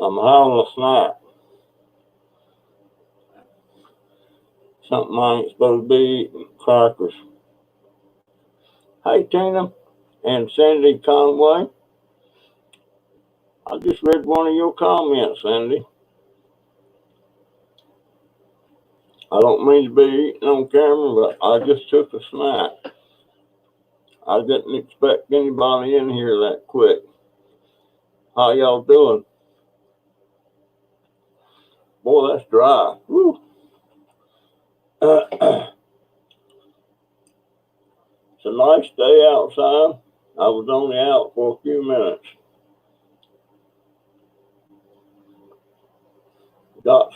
I'm having a snack. Something I ain't supposed to be eating. Crackers. Hey, Tina and Sandy Conway. I just read one of your comments, Sandy. I don't mean to be eating on camera, but I just took a snack. I didn't expect anybody in here that quick. How y'all doing? Boy, that's dry. Woo. It's a nice day outside. I was only out for a few minutes. Got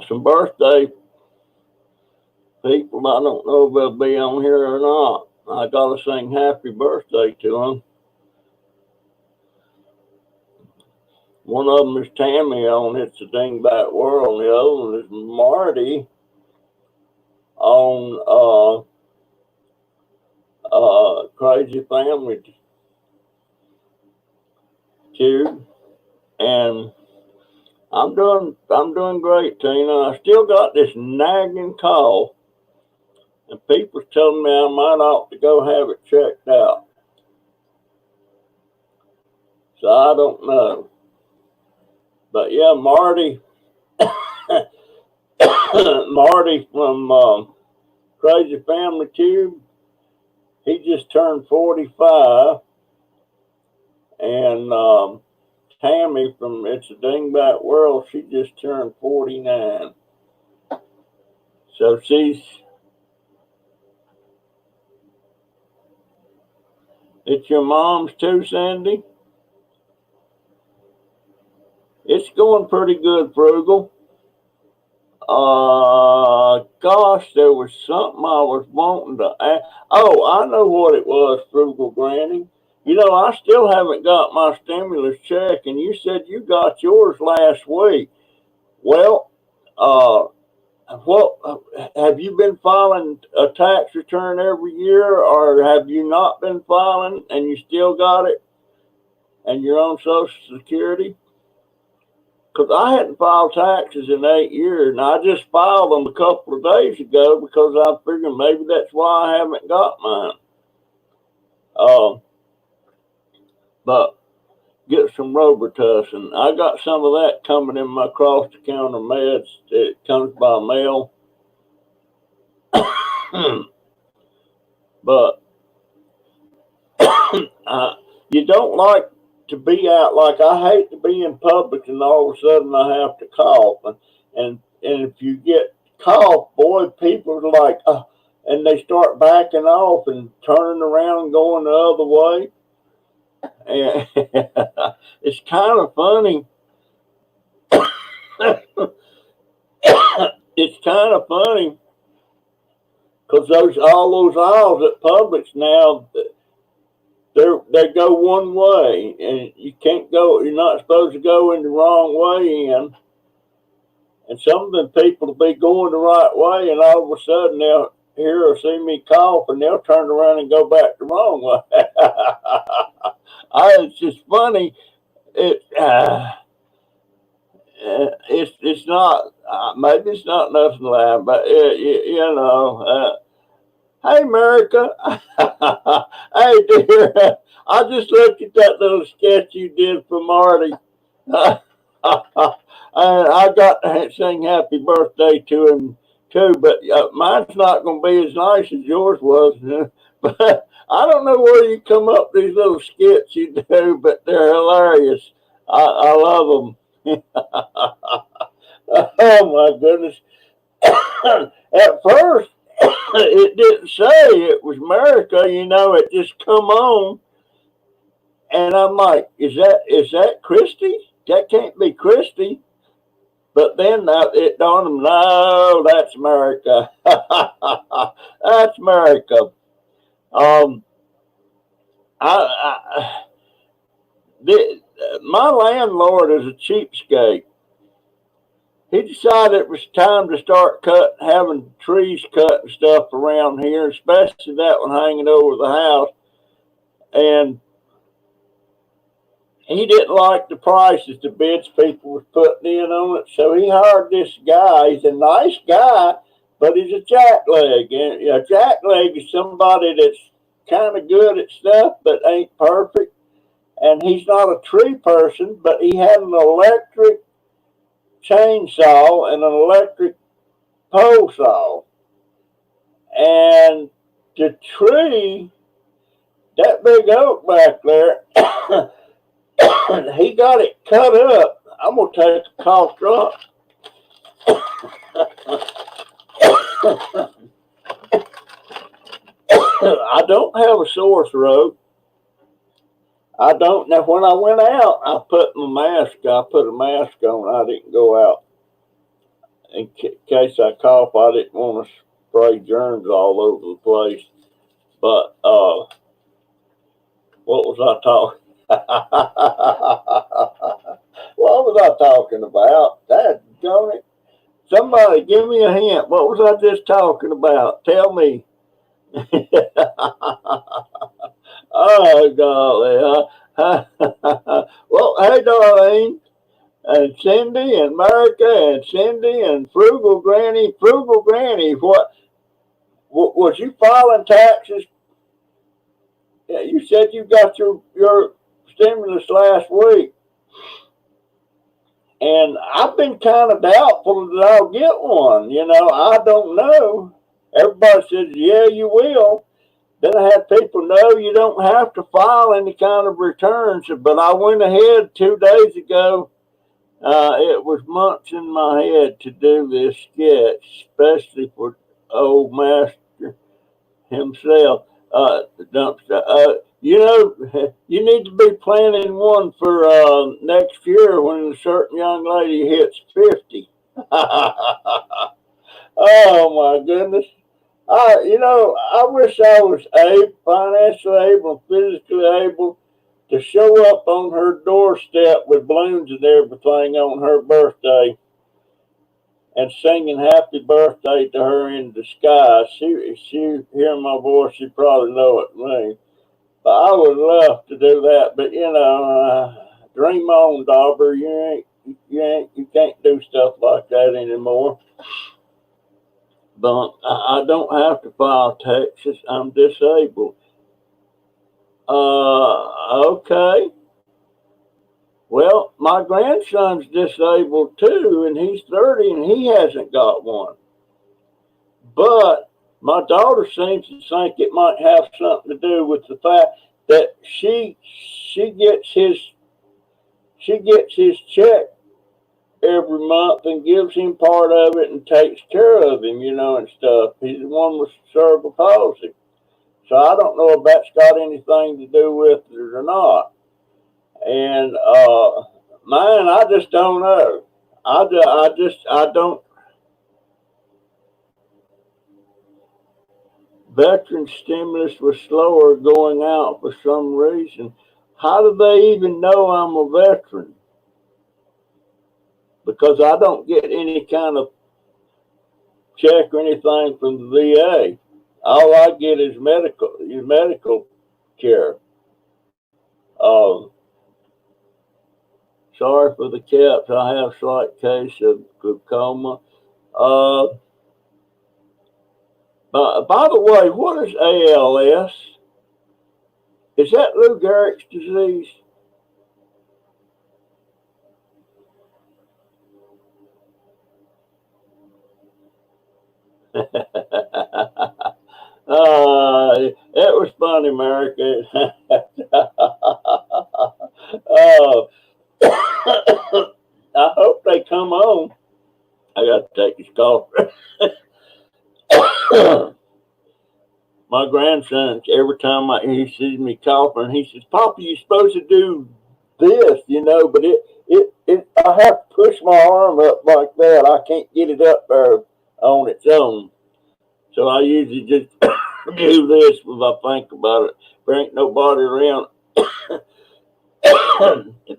some birthday people. I don't know if they'll be on here or not. I gotta sing happy birthday to them. One of them is Tammy on It's a Dingbat World, and the other one is Marty on Crazy Family Tube. And I'm doing great, Tina. I still got this nagging cough, and people's telling me I might ought to go have it checked out. So I don't know. But yeah, Marty Marty from Crazy Family Tube, he just turned 45, and Tammy from It's a Dingbat World, she just turned 49. So it's your mom's too, Sandy? It's going pretty good, Frugal. Gosh, there was something I was wanting to ask. Oh, I know what it was, Frugal Granny. You know, I still haven't got my stimulus check, and you said you got yours last week. Well, what have you been filing a tax return every year, or have you not been filing and you still got it and you're on Social Security? Because I hadn't filed taxes in 8 years, and I just filed them a couple of days ago because I figured maybe that's why I haven't got mine. But get some Robitussin. I got some of that coming in my cross-the-counter meds. It comes by mail. But you don't like to be out. Like, I hate to be in public and all of a sudden I have to cough. And if you get cough, boy, people are like, and they start backing off and turning around and going the other way. And it's kind of funny. It's kind of funny because all those aisles at Publix now, they go one way, and you can't go. You're not supposed to go in the wrong way in. And some of them people will be going the right way, and all of a sudden they'll hear or see me cough, and they'll turn around and go back the wrong way. It's just funny. It's not. Maybe it's not nothing to laugh, but you know. Hey, America. Hey, dear. I just looked at that little sketch you did for Marty. And I got to sing happy birthday to him, too. But mine's not going to be as nice as yours was. But I don't know where you come up with these little skits you do, but they're hilarious. I love them. Oh, my goodness. At first, it didn't say it was America, you know, it just come on. And I'm like, is that Christy? That can't be Christy. But then it dawned on me, no, that's America. That's America. My landlord is a cheapskate. He decided it was time to start having trees cut and stuff around here, especially that one hanging over the house. And he didn't like the prices the bids people was putting in on it, so he hired this guy. He's a nice guy, but he's a jackleg. And a jackleg is somebody that's kind of good at stuff, but ain't perfect. And he's not a tree person, but he had an electric chainsaw and an electric pole saw. And the tree, that big oak back there, he got it cut up. I'm going to take a cough drop. I don't have a sore throat. I don't. Now, when I went out, I put a mask on. I didn't go out. In case I cough, I didn't want to spray germs all over the place. But, what was I talking? What was I talking about? Daggone it. Somebody give me a hint. What was I just talking about? Tell me. Oh, golly. Well, hey, Darlene, and Cindy, and America, and Cindy, and Frugal Granny. Frugal Granny, what was you filing taxes? Yeah, you said you got your stimulus last week. And I've been kind of doubtful that I'll get one. I don't know. Everybody says, yeah, you will. Then I had people know you don't have to file any kind of returns. But I went ahead 2 days ago. It was months in my head to do this sketch, especially for old master himself. The dumpster. You need to be planning one for next year when a certain young lady hits 50. Oh my goodness. I wish I was financially able, physically able to show up on her doorstep with balloons and everything on her birthday and singing happy birthday to her in the sky. She hearing my voice, she probably know it me. But I would love to do that. But dream on, Dobber. You can't do stuff like that anymore. But I don't have to file taxes. I'm disabled. Okay. Well, my grandson's disabled too, and he's 30, and he hasn't got one. But my daughter seems to think it might have something to do with the fact that she gets his check every month and gives him part of it and takes care of him, and stuff. He's the one with cerebral palsy. So I don't know if that's got anything to do with it or not. And man, I just don't know. I don't. Veteran stimulus was slower going out for some reason. How do they even know I'm a veteran? Because I don't get any kind of check or anything from the VA. All I get is medical care. Sorry for the caps. I have a slight case of glaucoma. By the way, what is ALS? Is that Lou Gehrig's disease? It was funny, America. I hope they come on. I got to take this cough. My grandson, every time he sees me coughing, he says, "Papa, you're supposed to do this, but I have to push my arm up like that. I can't get it up there on its own. So I usually just do this if I think about it. There ain't nobody around.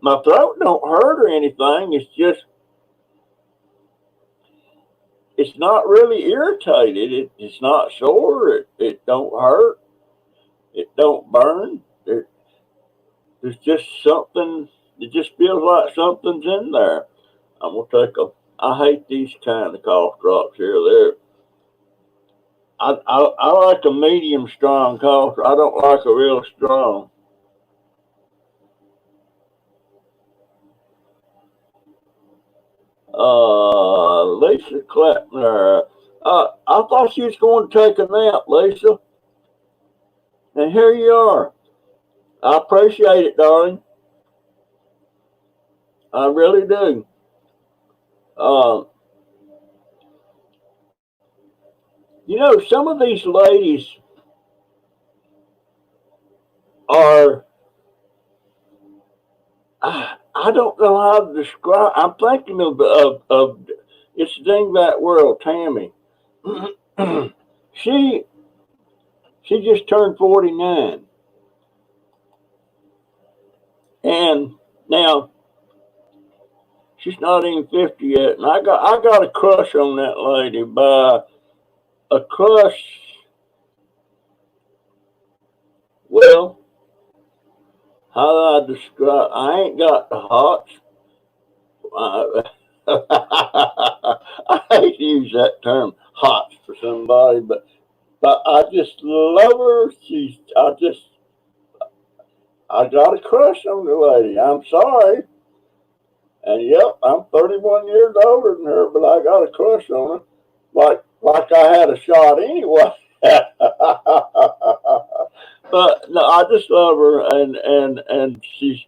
My throat don't hurt or anything. It's not really irritated. It's not sore. It don't hurt. It don't burn. There's just something it just feels like something's in there. I'm gonna take a. I hate these kind of cough drops here. I like a medium strong cough. I don't like a real strong. Lisa Kleppner. I thought she was going to take a nap, Lisa, and here you are. I appreciate it, darling. I really do. Uh, some of these ladies are. I don't know how to describe. I'm thinking of it's Dingbat World, Tammy. she she just turned 49, and now she's not even 50 yet. And I got a crush on that lady, by a crush. Well, how do I describe? I ain't got the hots. I, I hate to use that term, hots, for somebody, but I just love her. I got a crush on the lady. I'm sorry. And yep, I'm 31 years older than her, but I got a crush on her. Like I had a shot anyway. But no, I just love her, and she's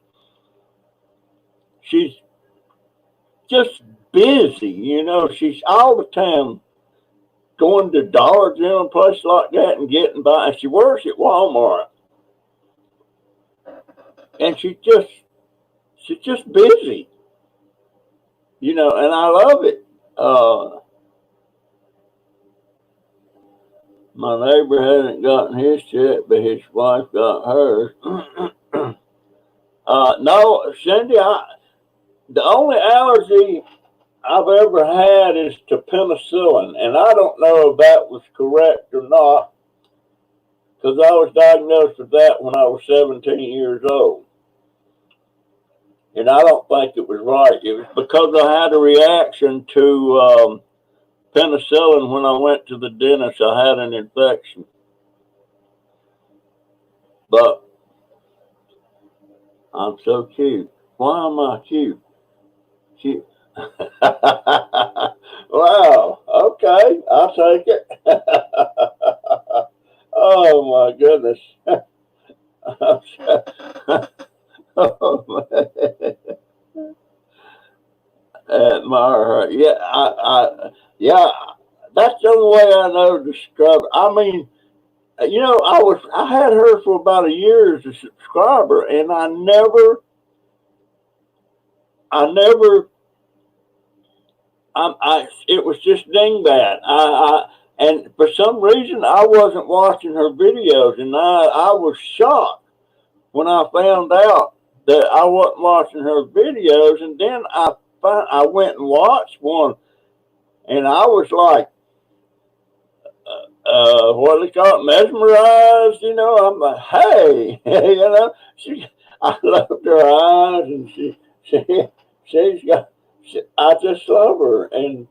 just busy. She's all the time going to Dollar General, places like that, and getting by. And she works at Walmart, and she's just busy. And I love it. My neighbor hasn't gotten his yet, but his wife got hers. No, Cindy, the only allergy I've ever had is to penicillin, and I don't know if that was correct or not, because I was diagnosed with that when I was 17 years old. And I don't think it was right. It was because I had a reaction to penicillin when I went to the dentist. I had an infection. But I'm so cute. Why am I cute? Cute. Wow. Okay. I'll take it. Oh my goodness. Oh, admire her. Yeah, yeah. That's the only way I know to describe it. I mean, I had her for about a year as a subscriber, and I never, it was just dingbat. And for some reason, I wasn't watching her videos, and I was shocked when I found out that I wasn't watching her videos, and then I went and watched one, and I was like, what do they call it, mesmerized. I'm like, hey, I loved her eyes, and she, she's got. I just love her, and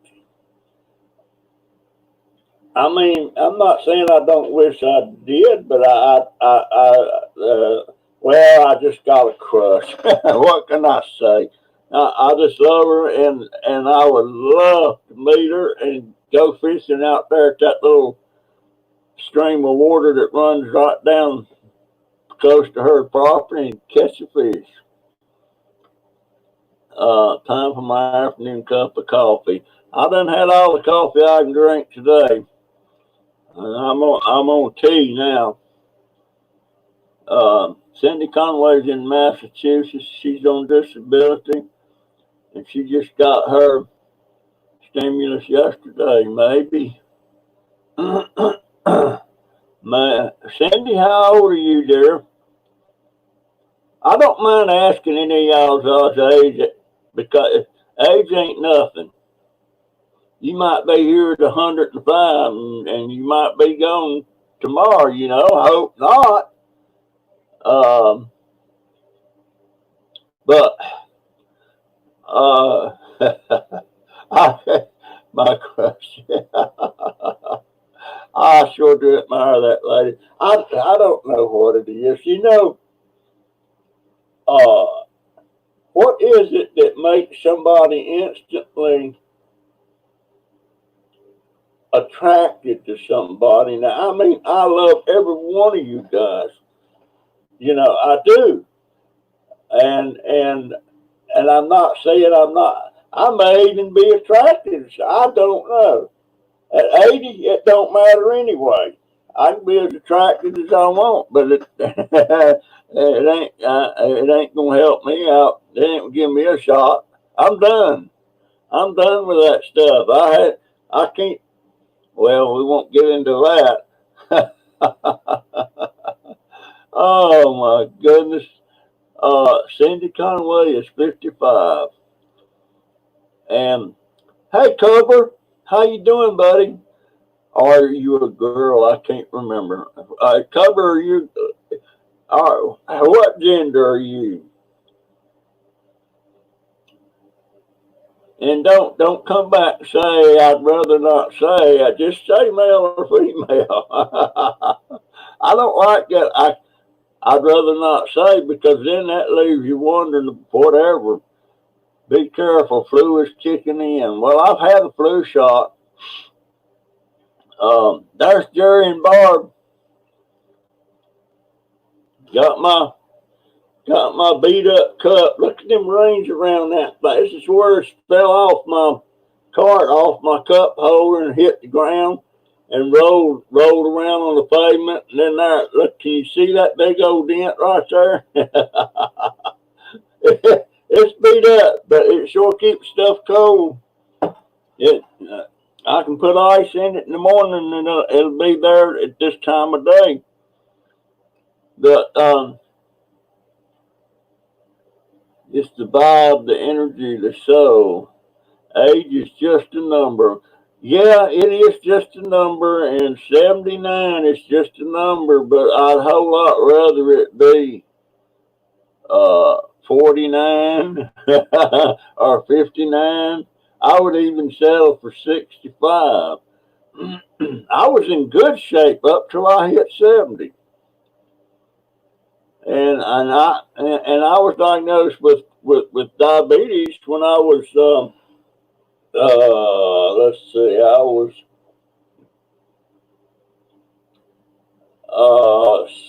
I mean, I'm not saying I don't wish I did, but well, I just got a crush. What can I say? I just love her, and I would love to meet her and go fishing out there at that little stream of water that runs right down close to her property and catch a fish. Time for my afternoon cup of coffee. I done had all the coffee I can drink today. I'm on tea now. Cindy Conway's in Massachusetts. She's on disability, and she just got her stimulus yesterday. Maybe. Cindy, how old are you, dear? I don't mind asking any of y'all's age, because age ain't nothing. You might be here at 105, and you might be gone tomorrow. I hope not. Um, But uh, I, my question, I sure do admire that lady. I don't know what it is. Uh, what is it that makes somebody instantly attracted to somebody? Now, I mean, I love every one of you guys. I do, and and I'm not saying I'm not. I may even be attracted. I don't know. At 80, it don't matter anyway. I can be as attractive as I want, but it ain't gonna help me out. It ain't gonna give me a shot. I'm done. I'm done with that stuff. I can't. Well, we won't get into that. Oh my goodness. Cindy Conway is 55, and hey, Cobra, how you doing, buddy? Are you a girl? I can't remember. Cover, are you? What gender are you? And don't come back and say I'd rather not say. I just say male or female. I don't like that. I'd rather not say because then that leaves you wondering whatever. Be careful, flu is kicking in. Well, I've had a flu shot. There's Jerry and Barb. Got my Got my beat up cup. Look at them rings around that place. This is where it fell off my cart, off my cup holder, and hit the ground and rolled around on the pavement. And then there, look, can you see that big old dent right there? It's beat up, but it sure keeps stuff cold. It, I can put ice in it in the morning, and it'll be there at this time of day. But it's the vibe, the energy, the soul. Age is just a number. Yeah, it is just a number, and 79 is just a number, but I'd a whole lot rather it be 49 or 59. I would even settle for 65. I was in good shape up till I hit 70. And I was diagnosed with diabetes when I was let's see, I was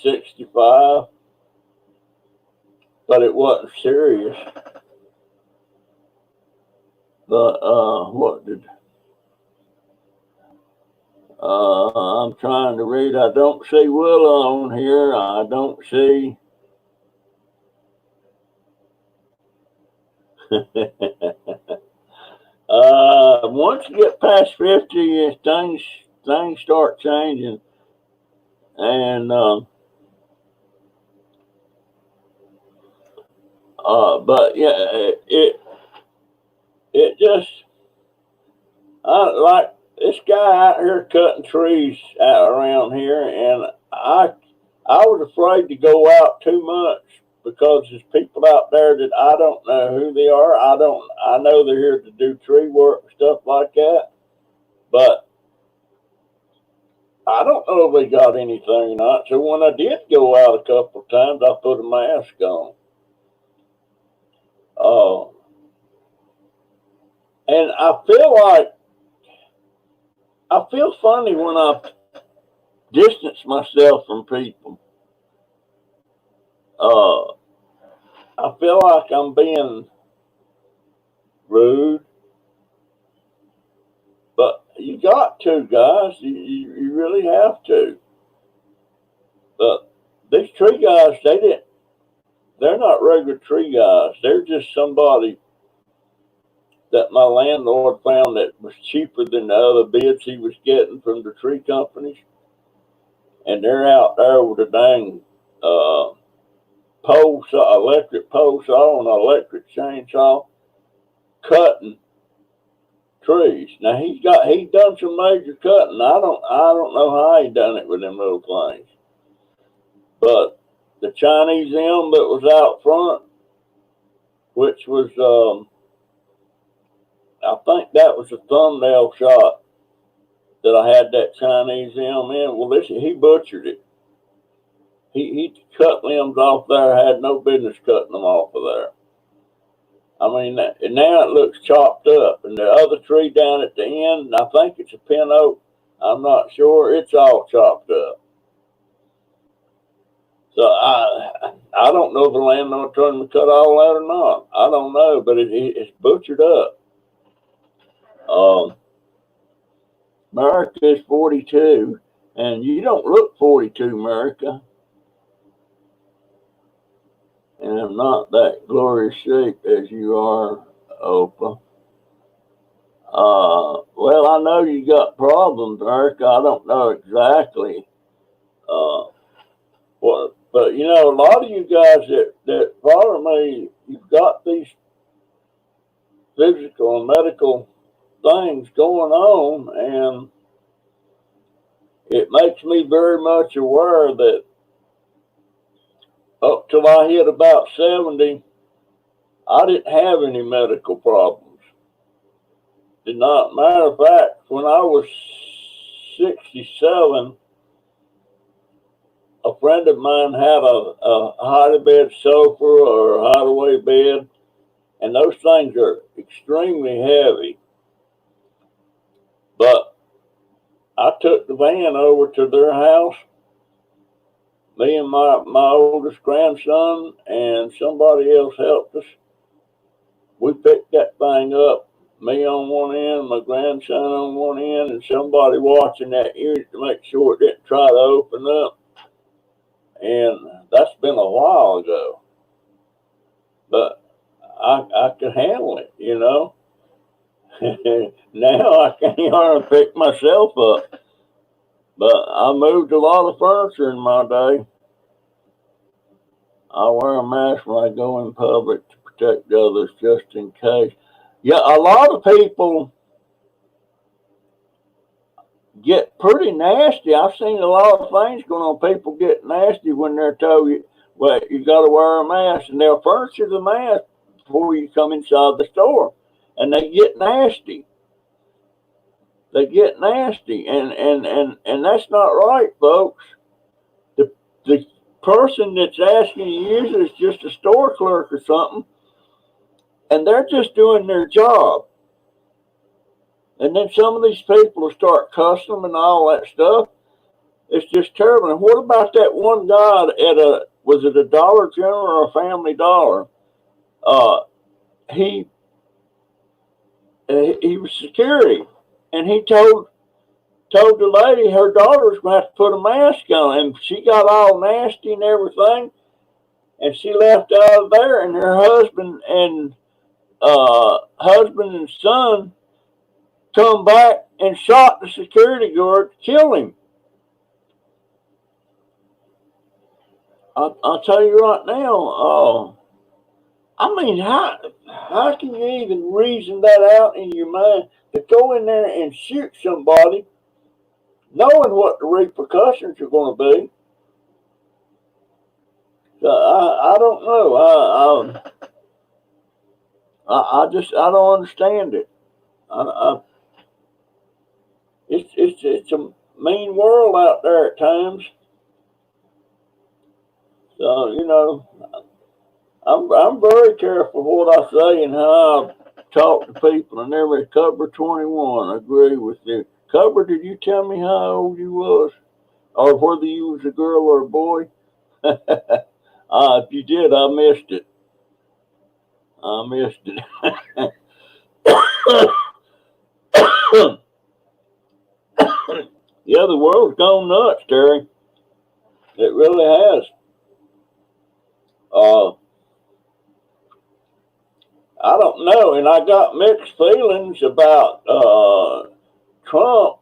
65, but it wasn't serious. But what did I'm trying to read? I don't see Willa on here. I don't see. Once you get past 50, things start changing, and but yeah, it just like this guy out here cutting trees out around here, and I was afraid to go out too much because there's people out there that I don't know who they are. I know they're here to do tree work and stuff like that, but I don't know if they got anything or not. So when I did go out a couple of times, I put a mask on. Uh, and I feel funny when I distance myself from people. Uh, I feel like I'm being rude, but you got to, guys. You really have to. But these tree guys, they're not regular tree guys. They're just somebody that my landlord found that was cheaper than the other bids he was getting from the tree companies. And they're out there with a dang electric pole saw and electric chainsaw cutting trees. Now he's done some major cutting. I don't know how he done it with them little things. But the Chinese elm that was out front, which was, I think that was a thumbnail shot that I had that Chinese M in. Well, listen, he butchered it. He cut limbs off there, had no business cutting them off of there. I mean, and now it looks chopped up. And the other tree down at the end, I think it's a pin oak. I'm not sure. It's all chopped up. So I don't know if the landlord told him to cut all that or not. I don't know, but it's butchered up. America is 42, and you don't look 42, America. And I'm not that glorious shape as you are, Oprah. Well, I know you got problems, America. I don't know exactly what, but you know, a lot of you guys that follow me, you've got these physical and medical things going on, and it makes me very much aware that up till I hit about 70, I didn't have any medical problems. Did not. Matter of fact, when I was 67, a friend of mine had a hide bed sofa or a hideaway bed, and those things are extremely heavy. But I took the van over to their house, me and my oldest grandson, and somebody else helped us. We picked that thing up, me on one end, my grandson on one end, and somebody watching that unit to make sure it didn't try to open up. And that's been a while ago. But I could handle it, you know. Now I can't hardly pick myself up. But I moved a lot of furniture in my day. I wear a mask when I go in public to protect others just in case. Yeah, a lot of people get pretty nasty. I've seen a lot of things going on. People get nasty when they're told you, well, you got to wear a mask, and they'll furnish the mask before you come inside the store, and they get nasty. They get nasty, and that's not right, folks. The person that's asking you to use it is just a store clerk or something, and they're just doing their job. And then some of these people will start cussing them and all that stuff. It's just terrible. And what about that one guy at was it a Dollar General or a Family Dollar? Uh, he he was security, and he told the lady her daughter was going to have to put a mask on, and she got all nasty and everything, and she left out of there, and her husband and son come back and shot the security guard, killed him. I'll tell you right now. I mean, how can you even reason that out in your mind to go in there and shoot somebody, knowing what the repercussions are going to be? So I don't know. I don't understand it. It's a mean world out there at times. So you know, I'm very careful what I say and how I talk to people. And every Cover 21, I agree with you. Cover, did you tell me how old you was, or whether you was a girl or a boy? If you did, I missed it. I missed it. Yeah, the world's gone nuts, Terry. It really has. Uh, I don't know, and I got mixed feelings about Trump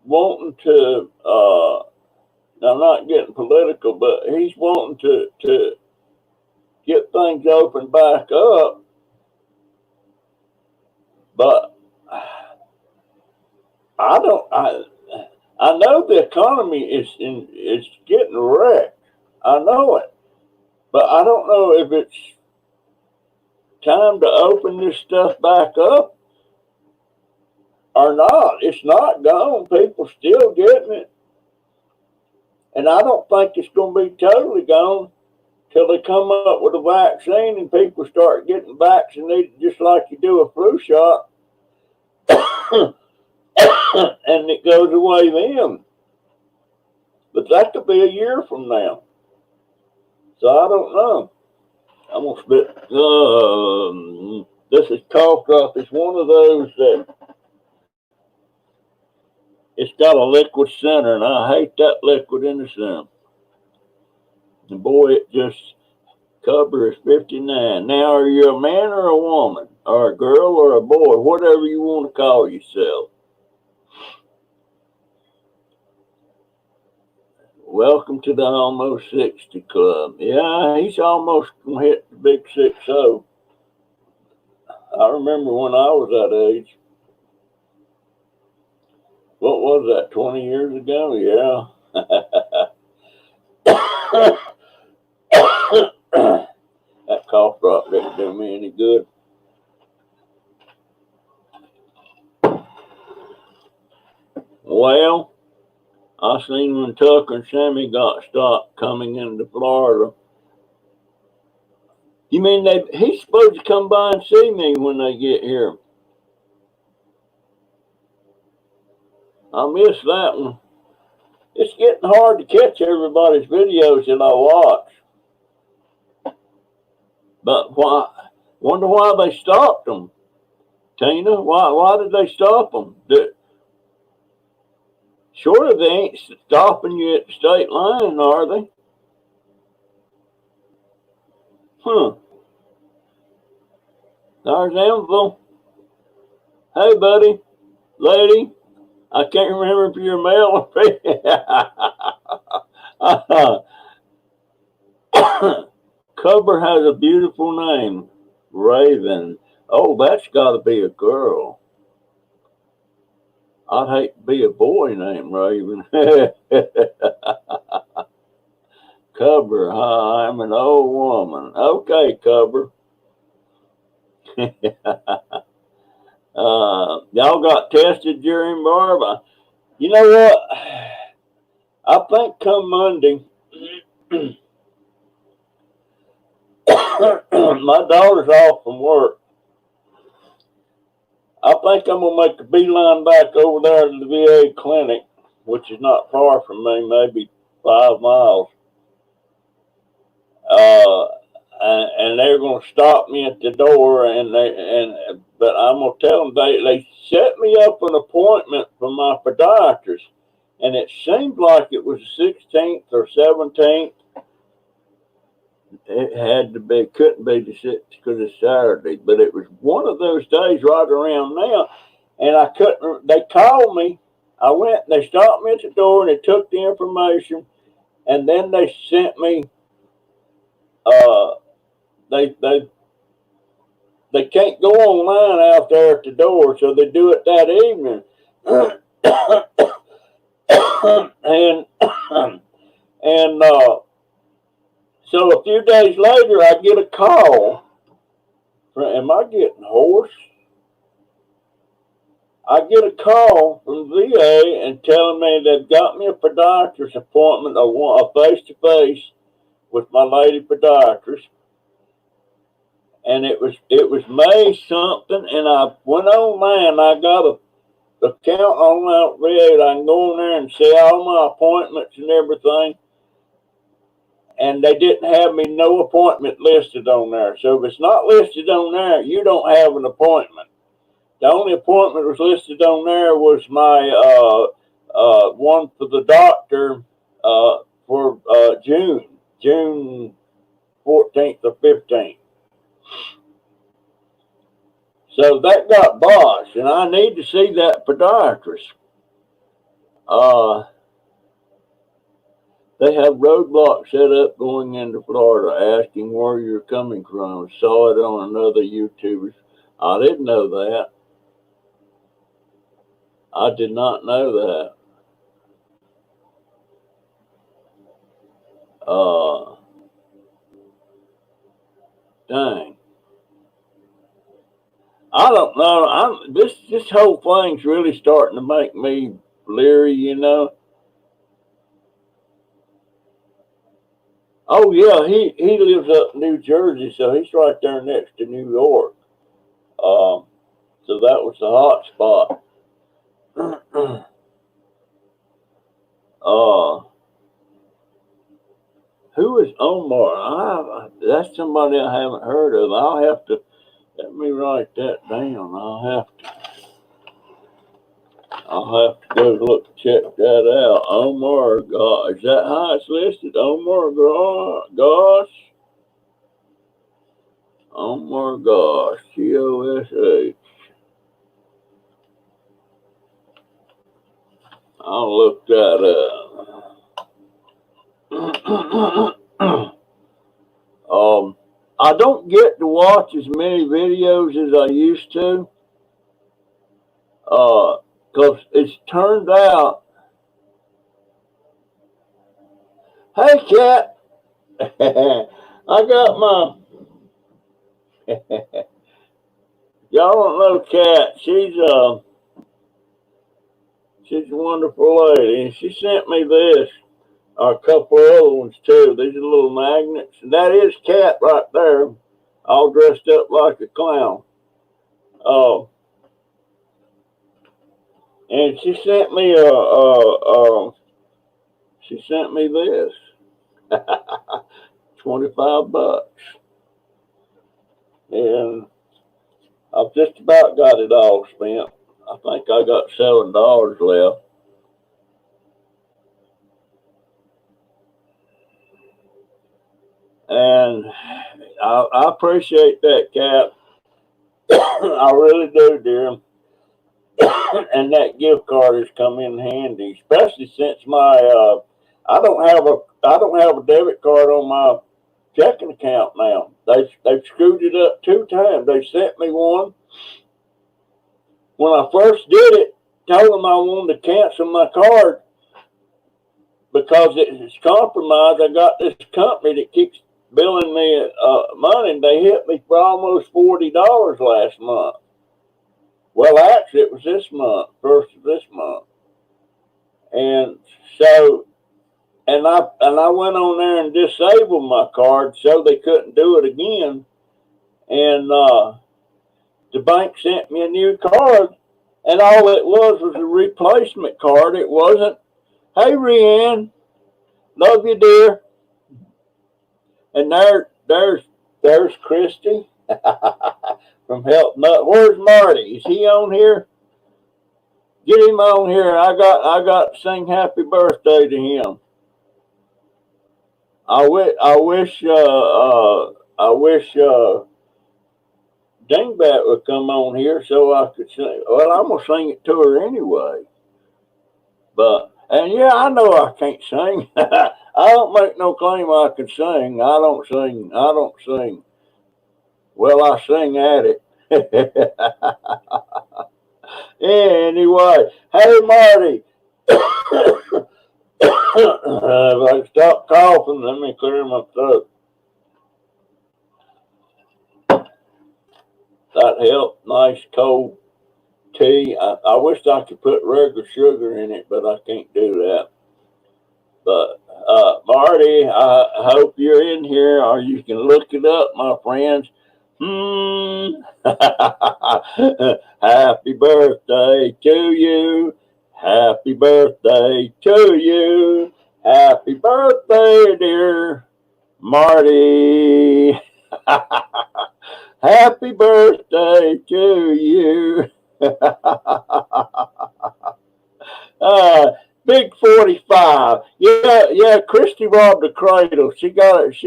wanting to. I'm not getting political, but he's wanting to get things open back up. But I don't. I know the economy is getting wrecked. I know it, but I don't know if it's time to open this stuff back up or not? It's not gone. People still getting it. And I don't think it's going to be totally gone till they come up with a vaccine and people start getting vaccinated just like you do a flu shot. And it goes away then. But that could be a year from now. So I don't know. I'm going to spit. This is cough drop. It's one of those that it's got a liquid center, and I hate that liquid in the center. And boy, it just cover is 59. Now, are you a man or a woman, or a girl or a boy, whatever you want to call yourself? Welcome to the almost 60 club. Yeah, he's almost going to hit the big 6-0. I remember when I was that age. What was that, 20 years ago? Yeah. That cough drop didn't do me any good. Well, I seen when Tucker and Sammy got stopped coming into Florida. You mean he's supposed to come by and see me when they get here? I missed that one. It's getting hard to catch everybody's videos that I watch. But why? Wonder why they stopped them. Tina, why did they stop them? Surely they ain't stopping you at the state line, are they? Huh. There's Anvil. Hey, buddy, lady. I can't remember if you're male or female. Cobber has a beautiful name. Raven. Oh, that's got to be a girl. I'd hate to be a boy named Raven. Cobber, I'm an old woman. Okay, Cobber. Y'all got tested during Barb? You know what? I think come Monday, my daughter's off from work. I think I'm going to make a beeline back over there to the VA clinic, which is not far from me, maybe 5 miles. And they're going to stop me at the door, but I'm going to tell them they set me up an appointment for my podiatrist, and it seemed like it was the 16th or 17th. It had to be, couldn't be the 6th because it's Saturday, but it was one of those days right around now, and I couldn't. They called me. I went. They stopped me at the door, and they took the information, and then they sent me. They can't go online out there at the door, so they do it that evening. and so a few days later, I get a call. Am I getting hoarse? I get a call from VA and telling me they've got me a podiatrist appointment, a face-to-face with my lady podiatrist. And it was May something, and I went online. I got a account online at VA. I can go in there and see all my appointments and everything. And they didn't have me no appointment listed on there. So if it's not listed on there, you don't have an appointment. The only appointment was listed on there was my one for the doctor for June 14th or 15th. So that got botched, and I need to see that podiatrist. They have roadblocks set up going into Florida, asking where you're coming from. Saw it on another YouTuber. I didn't know that. I did not know that. Dang. I don't know. This whole thing's really starting to make me leery, you know. Oh yeah, he lives up in New Jersey, so he's right there next to New York. Um, so that was the hot spot. uh, who is Omar? That's somebody I haven't heard of. I'll have to let me write that down. I'll have to go look check that out. Omar, God, is that how it's listed? Omar, gosh, Omar, gosh, Gosh. I'll look that up. I don't get to watch as many videos as I used to, because it's turned out. Hey, cat, I got my. Y'all don't know Cat. She's a wonderful lady, and she sent me this. A couple of other ones too. These are little magnets, and that is Cat right there, all dressed up like a clown. Uh, and she sent me this. $25, and I've just about got it all spent. I think I got $7 left. And I appreciate that, Cat. I really do, dear. And that gift card has come in handy, especially since my I don't have a debit card on my checking account now. They've screwed it up 2 times. They sent me one when I first did it, told them I wanted to cancel my card because it's compromised. I got this company that keeps billing me money, and they hit me for almost $40 last month. Well, actually, it was this month, first of this month, and so I went on there and disabled my card so they couldn't do it again, and the bank sent me a new card, and all it was a replacement card. It wasn't. Hey, Rianne, love you, dear. And there's Christy from Help Nut. Where's Marty? Is he on here? Get him on here. I got to sing happy birthday to him. I wish Dingbat would come on here so I could sing. Well, I'm gonna sing it to her anyway. But and yeah, I know I can't sing. I don't make no claim I can sing. I don't sing. I don't sing. Well, I sing at it. Anyway, hey Marty. If I stop coughing, let me clear my throat. That helped. Nice cold tea. I wish I could put regular sugar in it, but I can't do that. But Marty, I hope you're in here, or you can look it up, my friends. Happy birthday to you. Happy birthday to you. Happy birthday, dear Marty. Happy birthday to you. uh, Big 45. Yeah, Christy robbed a cradle. She got her a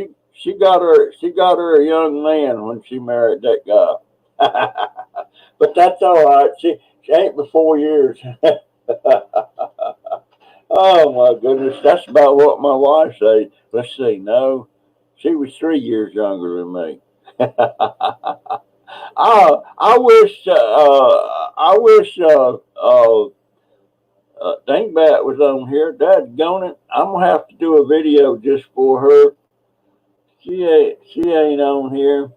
young man when she married that guy. But that's all right. She ain't but 4 years. Oh my goodness, that's about what my wife said. Let's see, no, she was 3 years younger than me. I wish Dingbat was on here. Dadgone it, I'm gonna have to do a video just for her. She ain't on here.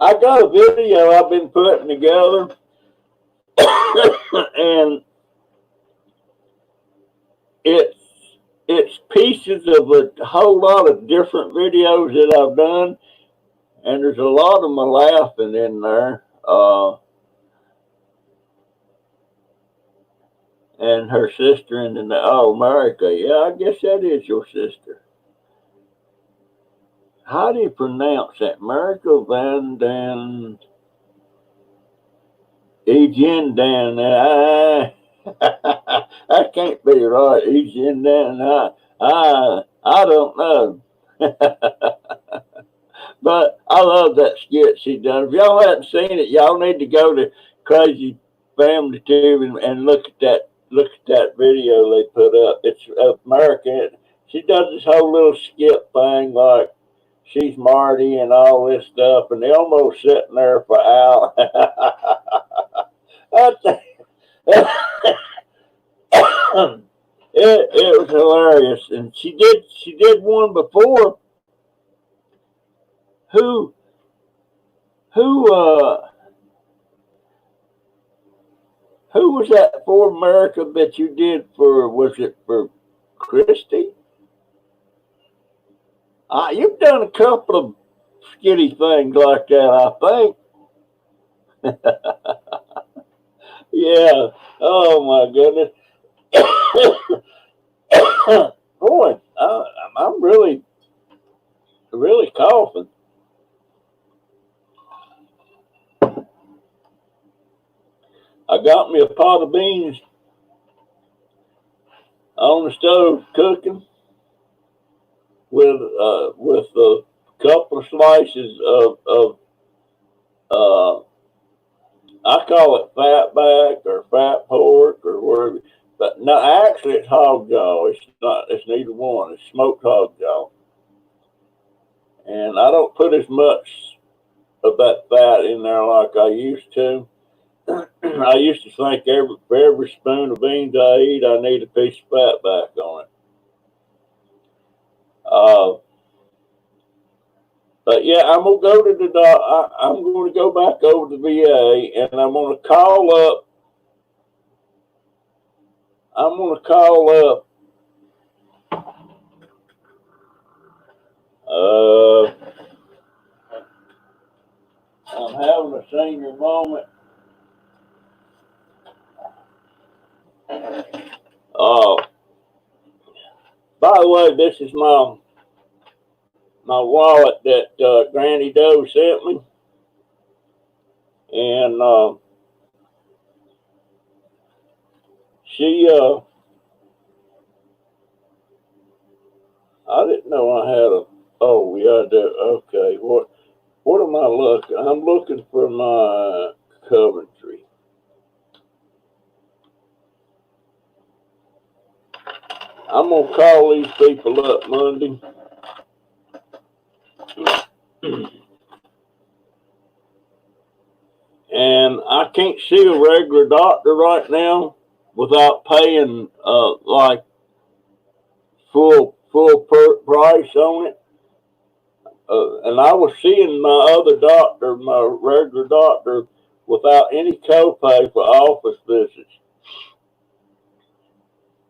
I got a video I've been putting together, and it's pieces of a whole lot of different videos that I've done, and there's a lot of my laughing in there. And her sister in the America. Yeah, I guess that is your sister. How do you pronounce that? America Van Dan Egen Dan. That can't be right. Egen Dan. I don't know. But I love that skit she done. If y'all haven't seen it, y'all need to go to Crazy Family Tube and look at that video they put up. It's American. She does this whole little skit thing like she's Marty and all this stuff, and they almost sitting there for hours. It was hilarious, and she did one before. Who who who was that for America that you did for? Was it for Christy? You've done a couple of skitty things like that, I think. Yeah. Oh my goodness. Boy, I'm really coughing. I got me a pot of beans on the stove cooking with a couple of slices of I call it fat back or fat pork or whatever. But no, actually it's hog jaw. It's not. It's neither one. It's smoked hog jaw, and I don't put as much of that fat in there like I used to. I used to think for every spoon of beans I eat, I need a piece of fat back on it. But yeah, I'm gonna go to the I'm going to go back over to the VA, and I'm going to call up. I'm going to call up. I'm having a senior moment. By the way, this is my wallet that Granny Doe sent me, and she I didn't know I had a. Oh yeah, okay. What am I looking? I'm looking for my Coventry. I'm gonna call these people up Monday. And I can't see a regular doctor right now without paying like full price on it. And I was seeing my other doctor, my regular doctor, without any copay for office visits.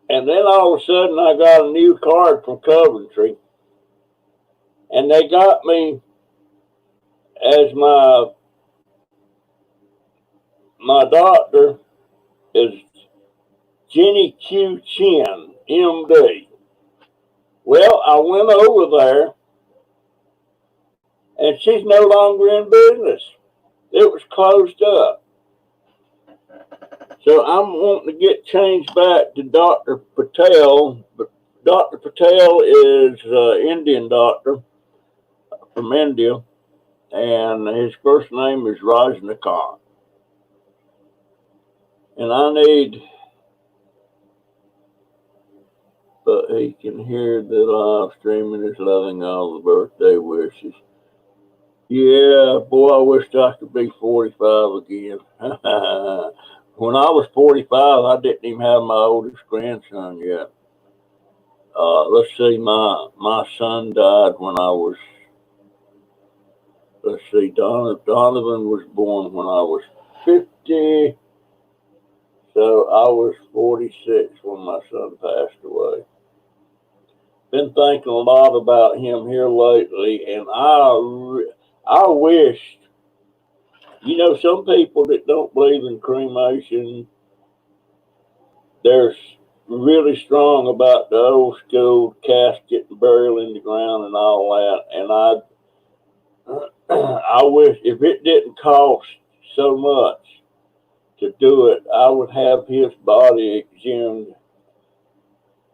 And then all of a sudden I got a new card from Coventry, and they got me as my doctor is Jenny Q Chin, MD. Well, I went over there, and she's no longer in business. It was closed up. So I'm wanting to get changed back to Dr. Patel. But Dr. Patel is an Indian doctor from India, and his first name is Rajnikant. And I need, but he can hear the live streaming is loving all the birthday wishes. Yeah, boy, I wish I could be 45 again. When I was 45, I didn't even have my oldest grandson yet. Let's see, my son died when I was let's see, Donovan was born when I was 50, so I was 46 when my son passed away. Been thinking a lot about him here lately, and I wished, some people that don't believe in cremation, they're really strong about the old school casket and burial in the ground and all that, and I wish if it didn't cost so much to do it, I would have his body exhumed,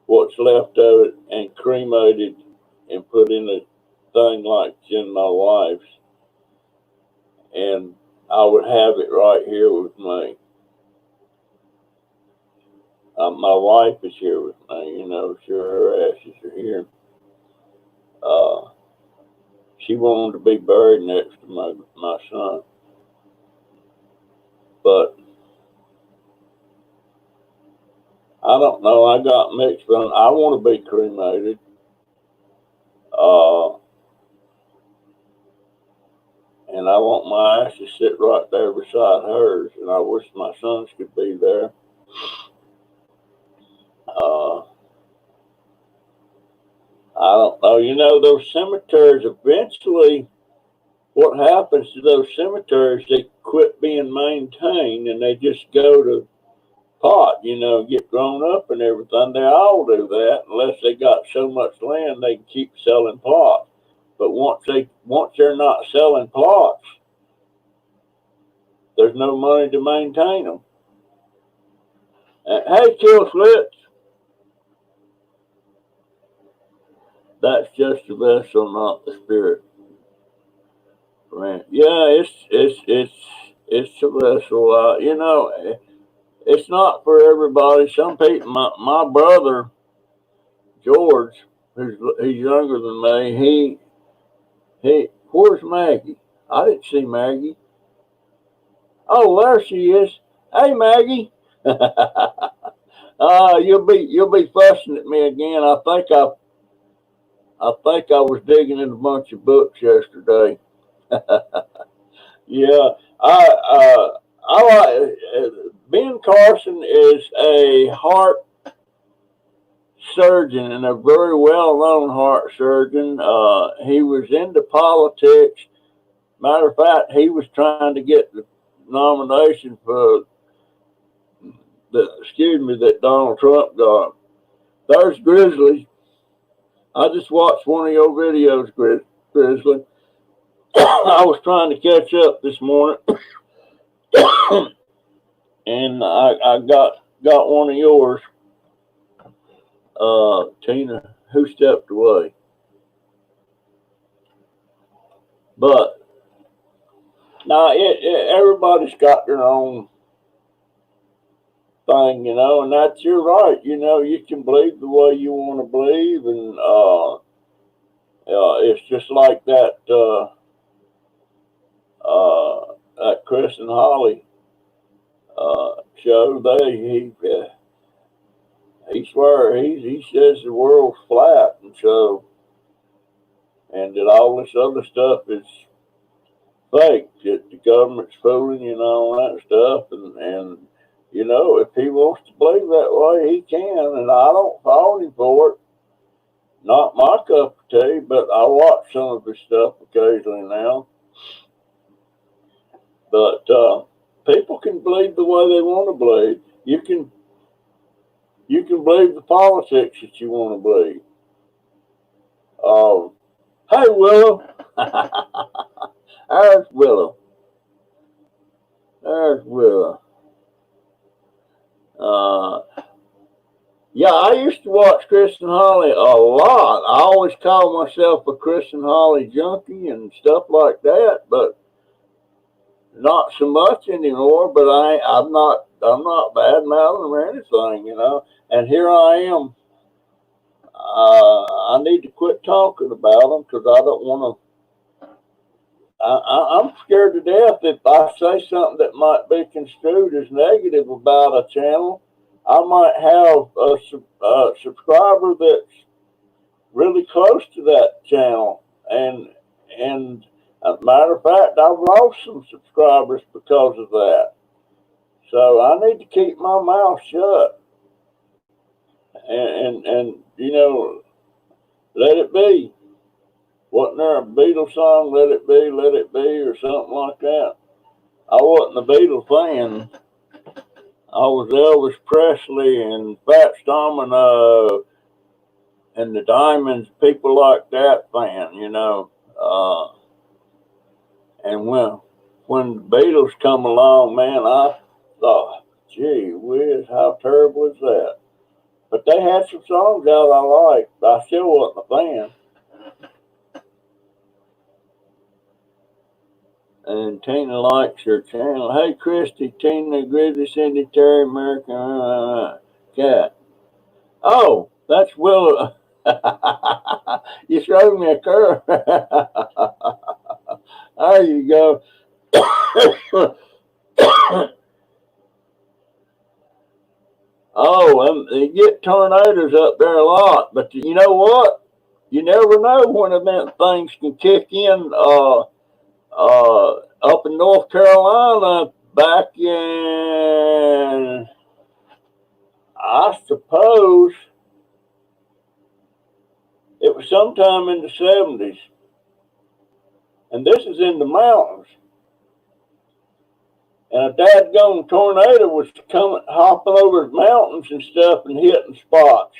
what's left of it, and cremated and put in a thing like in my wife's, and I would have it right here with me. My wife is here with me, sure her ashes are here. She wanted to be buried next to my son, but I don't know. I got mixed feelings. I want to be cremated. And I want my ashes to sit right there beside hers, and I wish my sons could be there. I don't know. Those cemeteries, eventually, what happens to those cemeteries, they quit being maintained and they just go to pot, get grown up and everything. They all do that unless they got so much land they can keep selling plots. But once they're not selling plots, there's no money to maintain them. Hey, Kill Slits, that's just the vessel, not the spirit. Right. Yeah, it's a vessel. It's not for everybody. Some people, my brother George, he's younger than me. Where's Maggie? I didn't see Maggie. Oh, there she is. Hey, Maggie. You'll be fussing at me again. I think I was digging in a bunch of books yesterday. Yeah, I like Ben Carson is a heart surgeon and a very well-known heart surgeon. He was into politics. Matter of fact, he was trying to get the nomination for that Donald Trump got. There's Grizzly. I just watched one of your videos, Grizzly. I was trying to catch up this morning, and I got one of yours, Tina, who stepped away. But now everybody's got their own thing, and that's you're right. You can believe the way you want to believe, and it's just like that Chris and Holly show. He swear he says the world's flat, and that all this other stuff is fake, that the government's fooling you and all that stuff, and if he wants to believe that way, he can, and I don't fault him for it. Not my cup of tea, but I watch some of his stuff occasionally now. But people can believe the way they want to believe. You can believe the politics that you want to believe. Hey, Willow. There's Willow. There's Willow. Yeah, I used to watch Chris and Holly a lot. I always called myself a Chris and Holly junkie and stuff like that, but not so much anymore. But I'm not bad mouthing them or anything, And here I am. I need to quit talking about them because I don't want to. I'm scared to death if I say something that might be construed as negative about a channel. I might have a subscriber that's really close to that channel, and As a matter of fact, I've lost some subscribers because of that. So I need to keep my mouth shut and you know, let it be. Wasn't there a Beatles song, let it be, or something like that? I wasn't a Beatles fan. I was Elvis Presley and Fats Domino and the Diamonds, people like that fan, you know. And when the Beatles come along, man, I thought, gee whiz, how terrible is that? But they had some songs out I liked. I still wasn't a fan. And Tina likes her channel. Hey, Christy, Tina, Grizzly, Cindy, Terry, American Cat. Oh, that's Will. You showed me a curve. There you go. Oh, they get tornadoes up there a lot, but you know what? You never know when them things can kick in. Up in North Carolina, back in, I suppose it was sometime in the 70s, and this is in the mountains. And a dadgone tornado was coming, hopping over the mountains and stuff and hitting spots.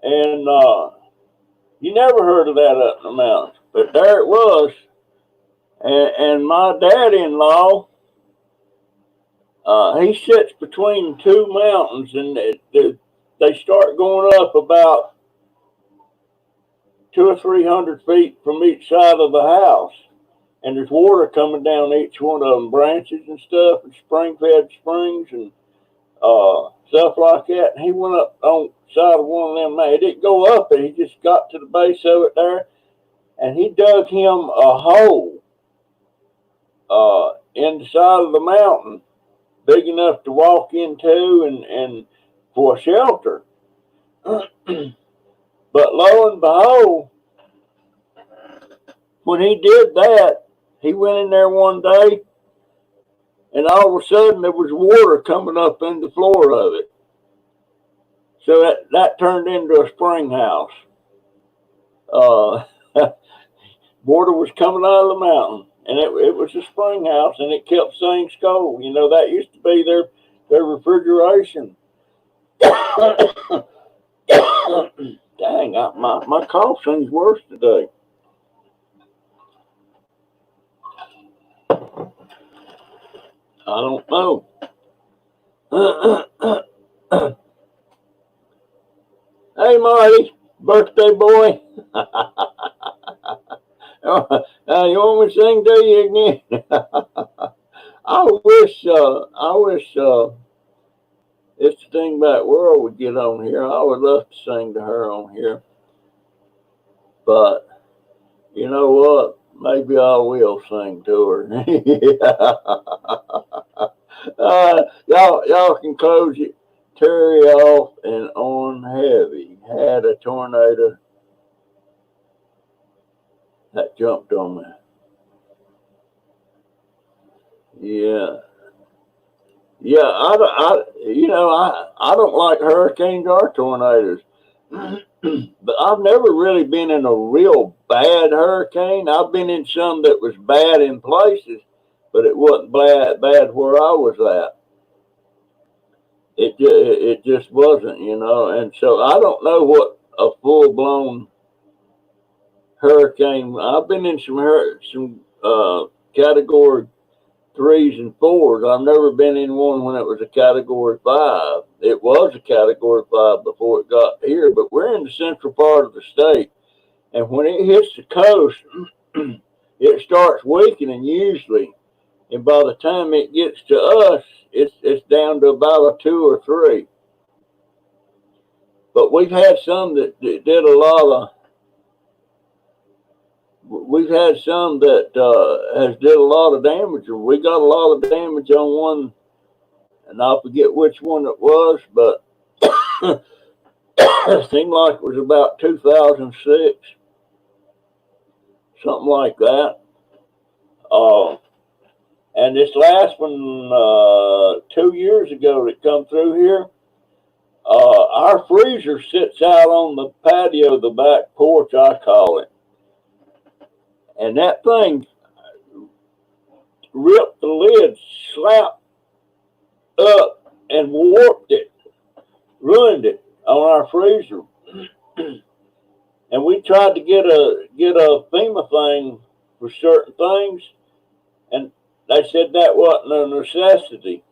And you never heard of that up in the mountains, but there it was. And my daddy-in-law, he sits between two mountains, and they start going up about 200 or 300 feet from each side of the house. And there's water coming down each one of them, branches and stuff, and spring-fed springs and stuff like that. And he went up on the side of one of them. Man, he didn't go up it. He just got to the base of it there, and he dug him a hole in the side of the mountain, big enough to walk into and for shelter. But lo and behold, when he did that, he went in there one day, and all of a sudden there was water coming up in the floor of it. So that turned into a spring house. Water was coming out of the mountain, and it was a spring house, and it kept saying "Skull." You know, that used to be their refrigeration. Dang, my cough seems worse today. I don't know. Hey, Marty, birthday boy. You want me to sing to you again? I wish this thing about world would get on here. I would love to sing to her on here. But you know what? Maybe I will sing to her. Y'all can close it. Terry off and on heavy. Had a tornado that jumped on me. Yeah. Yeah, I don't like hurricanes or tornadoes. But I've never really been in a real bad hurricane. I've been in some that was bad in places, but it wasn't bad where I was at. It just wasn't, you know. And so I don't know what a full blown hurricane. I've been in some category 3s and 4s. I've never been in one when it was a category 5. It was a category 5 before it got here, but we're in the central part of the state, and when it hits the coast, it starts weakening usually, and by the time it gets to us, it's down to about a 2 or 3. But we've had some that did a lot of. We've had some that has did a lot of damage. We got a lot of damage on one, and I forget which one it was, but it seemed like it was about 2006. something like that. And this last one, 2 years ago that come through here, our freezer sits out on the patio, the back porch, I call it. And that thing ripped the lid, slapped up, and warped it, ruined it on our freezer. And we tried to get a FEMA thing for certain things, and they said that wasn't a necessity.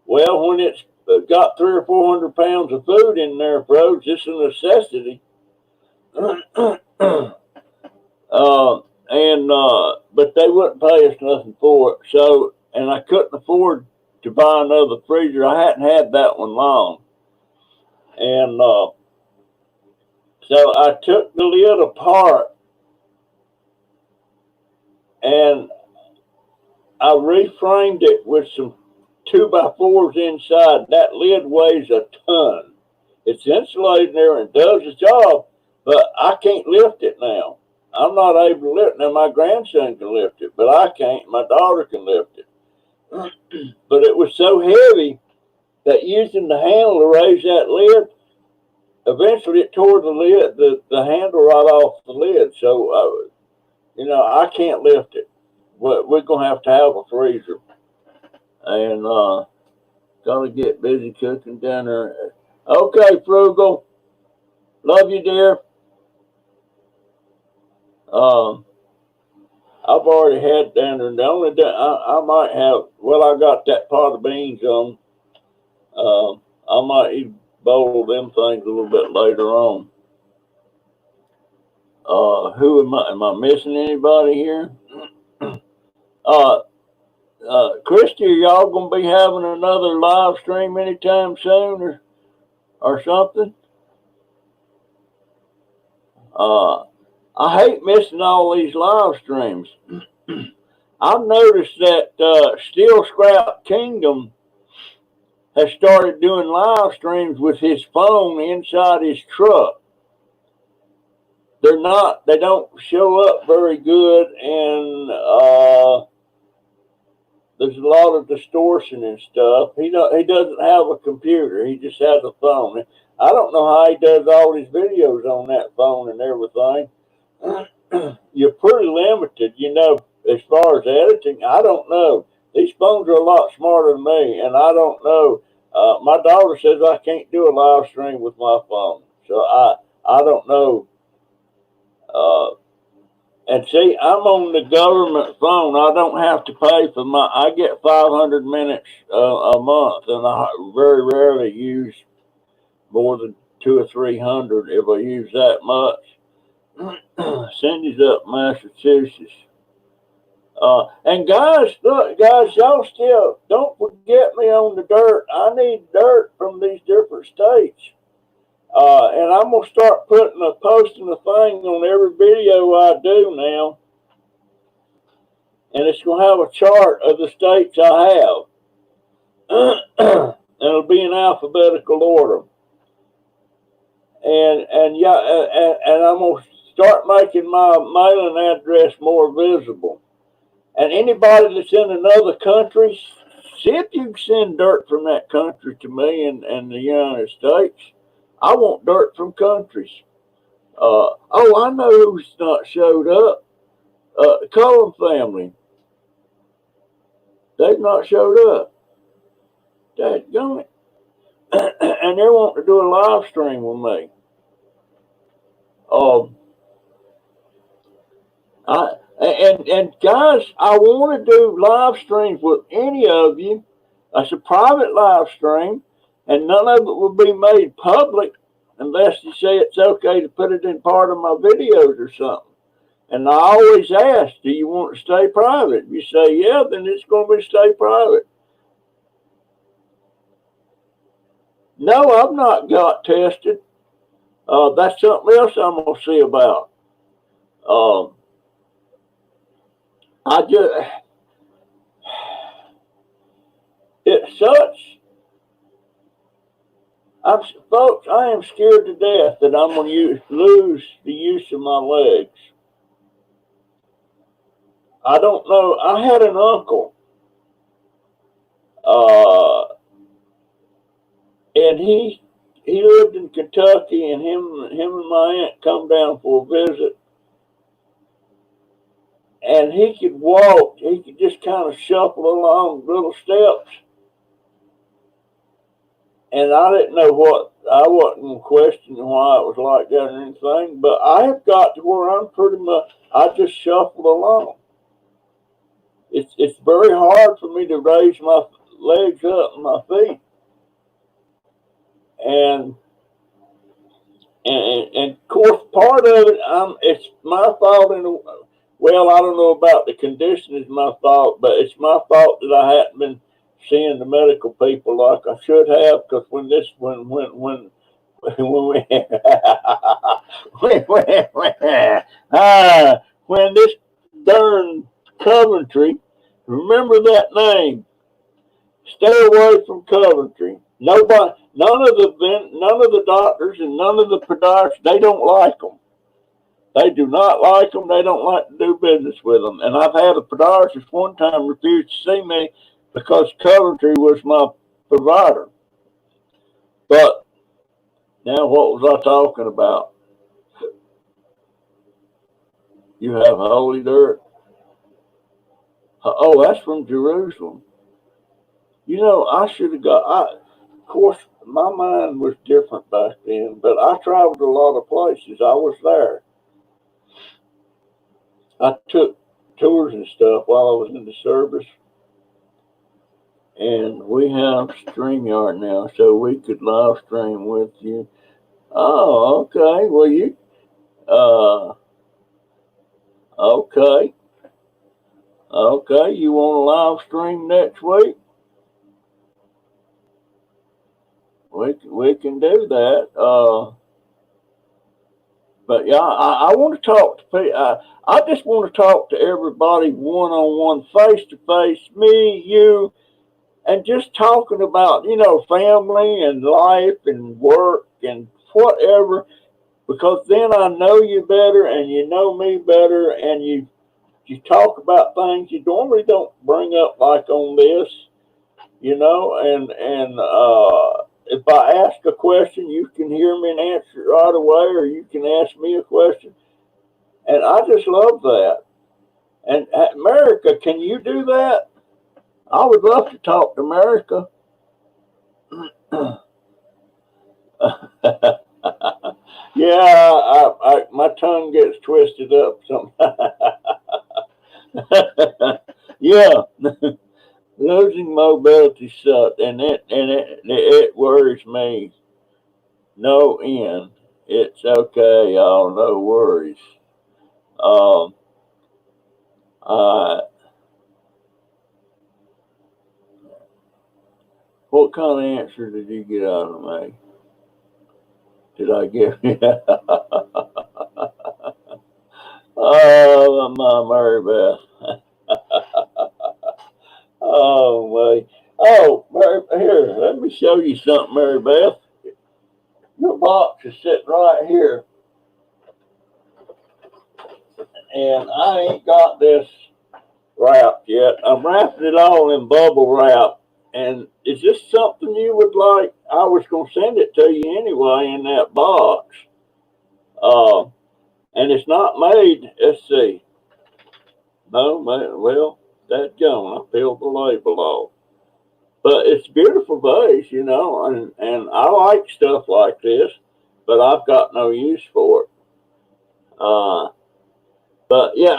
Well, when it's got 300 or 400 pounds of food in there, froze, it's a necessity. But they wouldn't pay us nothing for it. So, and I couldn't afford to buy another freezer. I hadn't had that one long, and so I took the lid apart and I reframed it with some 2x4s inside. That lid weighs a ton. It's insulated there and does its job, but I can't lift it now. I'm not able to lift it. Now, my grandson can lift it, but I can't. My daughter can lift it. But it was so heavy that using the handle to raise that lid, eventually it tore the lid, the handle right off the lid. So, I can't lift it. We're going to have a freezer. And got to get busy cooking dinner. Okay, Frugal. Love you, dear. I've already had dinner. The only I might have, well, I got that pot of beans on. I might eat a bowl of them things a little bit later on. Who am I? Am I missing anybody here? Christy, are y'all going to be having another live stream anytime soon or something? I hate missing all these live streams. I've noticed that Steel Scrap Kingdom has started doing live streams with his phone inside his truck. They don't show up very good, and there's a lot of distortion and stuff. He doesn't have a computer. He just has a phone. I don't know how he does all his videos on that phone and everything. You're pretty limited, as far as editing. I don't know. These phones are a lot smarter than me, and I don't know. My daughter says I can't do a live stream with my phone, so I don't know. And see, I'm on the government phone. I don't have to pay for I get 500 minutes a month, and I very rarely use more than 200 or 300 if I use that much. Cindy's up in Massachusetts. And guys, look, y'all still don't forget me on the dirt. I need dirt from these different states. And I'm gonna start posting a thing on every video I do now, and it's gonna have a chart of the states I have. And it'll be in alphabetical order. And I'm gonna start making my mailing address more visible. And anybody that's in another country, see if you can send dirt from that country to me and the United States. I want dirt from countries. I know who's not showed up. The Cullen family. They've not showed up. Dadgummit. And they're wanting to do a live stream with me. And guys, I want to do live streams with any of you. It's a private live stream, and none of it will be made public unless you say it's okay to put it in part of my videos or something. And I always ask, do you want to stay private? If you say yeah, then it's going to stay private. No, I've not got tested. That's something else I'm going to see about. It's such. Folks, I am scared to death that I'm going to lose the use of my legs. I don't know. I had an uncle, uh, and he lived in Kentucky, and him and my aunt come down for a visit, and he could walk. He could just kind of shuffle along little steps, and I didn't know what. I wasn't questioning why it was like that or anything, but I have got to where I'm pretty much. I just shuffle along. It's very hard for me to raise my legs up and my feet, and and of course part of it, it's my fault in a, well, I don't know about the condition is my fault, but it's my fault that I hadn't been seeing the medical people like I should have, because when we when this darn Coventry, remember that name. Stay away from Coventry. Nobody, none of the doctors and none of the podiatrists, they don't like them. They do not like them. They don't like to do business with them. And I've had a podiatrist one time refuse to see me because Coventry was my provider. But now, what was I talking about? You have holy dirt. Oh, that's from Jerusalem. You know, I should have got. Of course, my mind was different back then, but I traveled a lot of places. I was there. I took tours and stuff while I was in the service, and we have StreamYard now, so we could live stream with you. Oh, okay. Well, uh, okay, okay. You want to live stream next week? We can do that. But yeah, I want to talk to people. I just want to talk to everybody one on one, face to face, me, you, and just talking about, family and life and work and whatever, because then I know you better and you know me better, and you talk about things you normally don't bring up, like on this, and if I ask a question, you can hear me and answer it right away, or you can ask me a question, and I just love that. And America, can you do that? I would love to talk to America. Yeah, my tongue gets twisted up sometimes. Yeah, losing mobility sucks, and it worries me no end. It's okay, y'all, no worries. Um, uh, what kind of answer did you get out of me? Did I give you? Oh, my Mary Beth. Oh, my. Oh, Mary, here, let me show you something, Mary Beth. Your box is sitting right here, and I ain't got this wrapped yet. I'm wrapping it all in bubble wrap. And is this something you would like? I was going to send it to you anyway in that box. Uh, and it's not made, let's see. No, well, that's gone. I peeled the label off. But it's a beautiful vase, and I like stuff like this, but I've got no use for it. Uh, but yeah,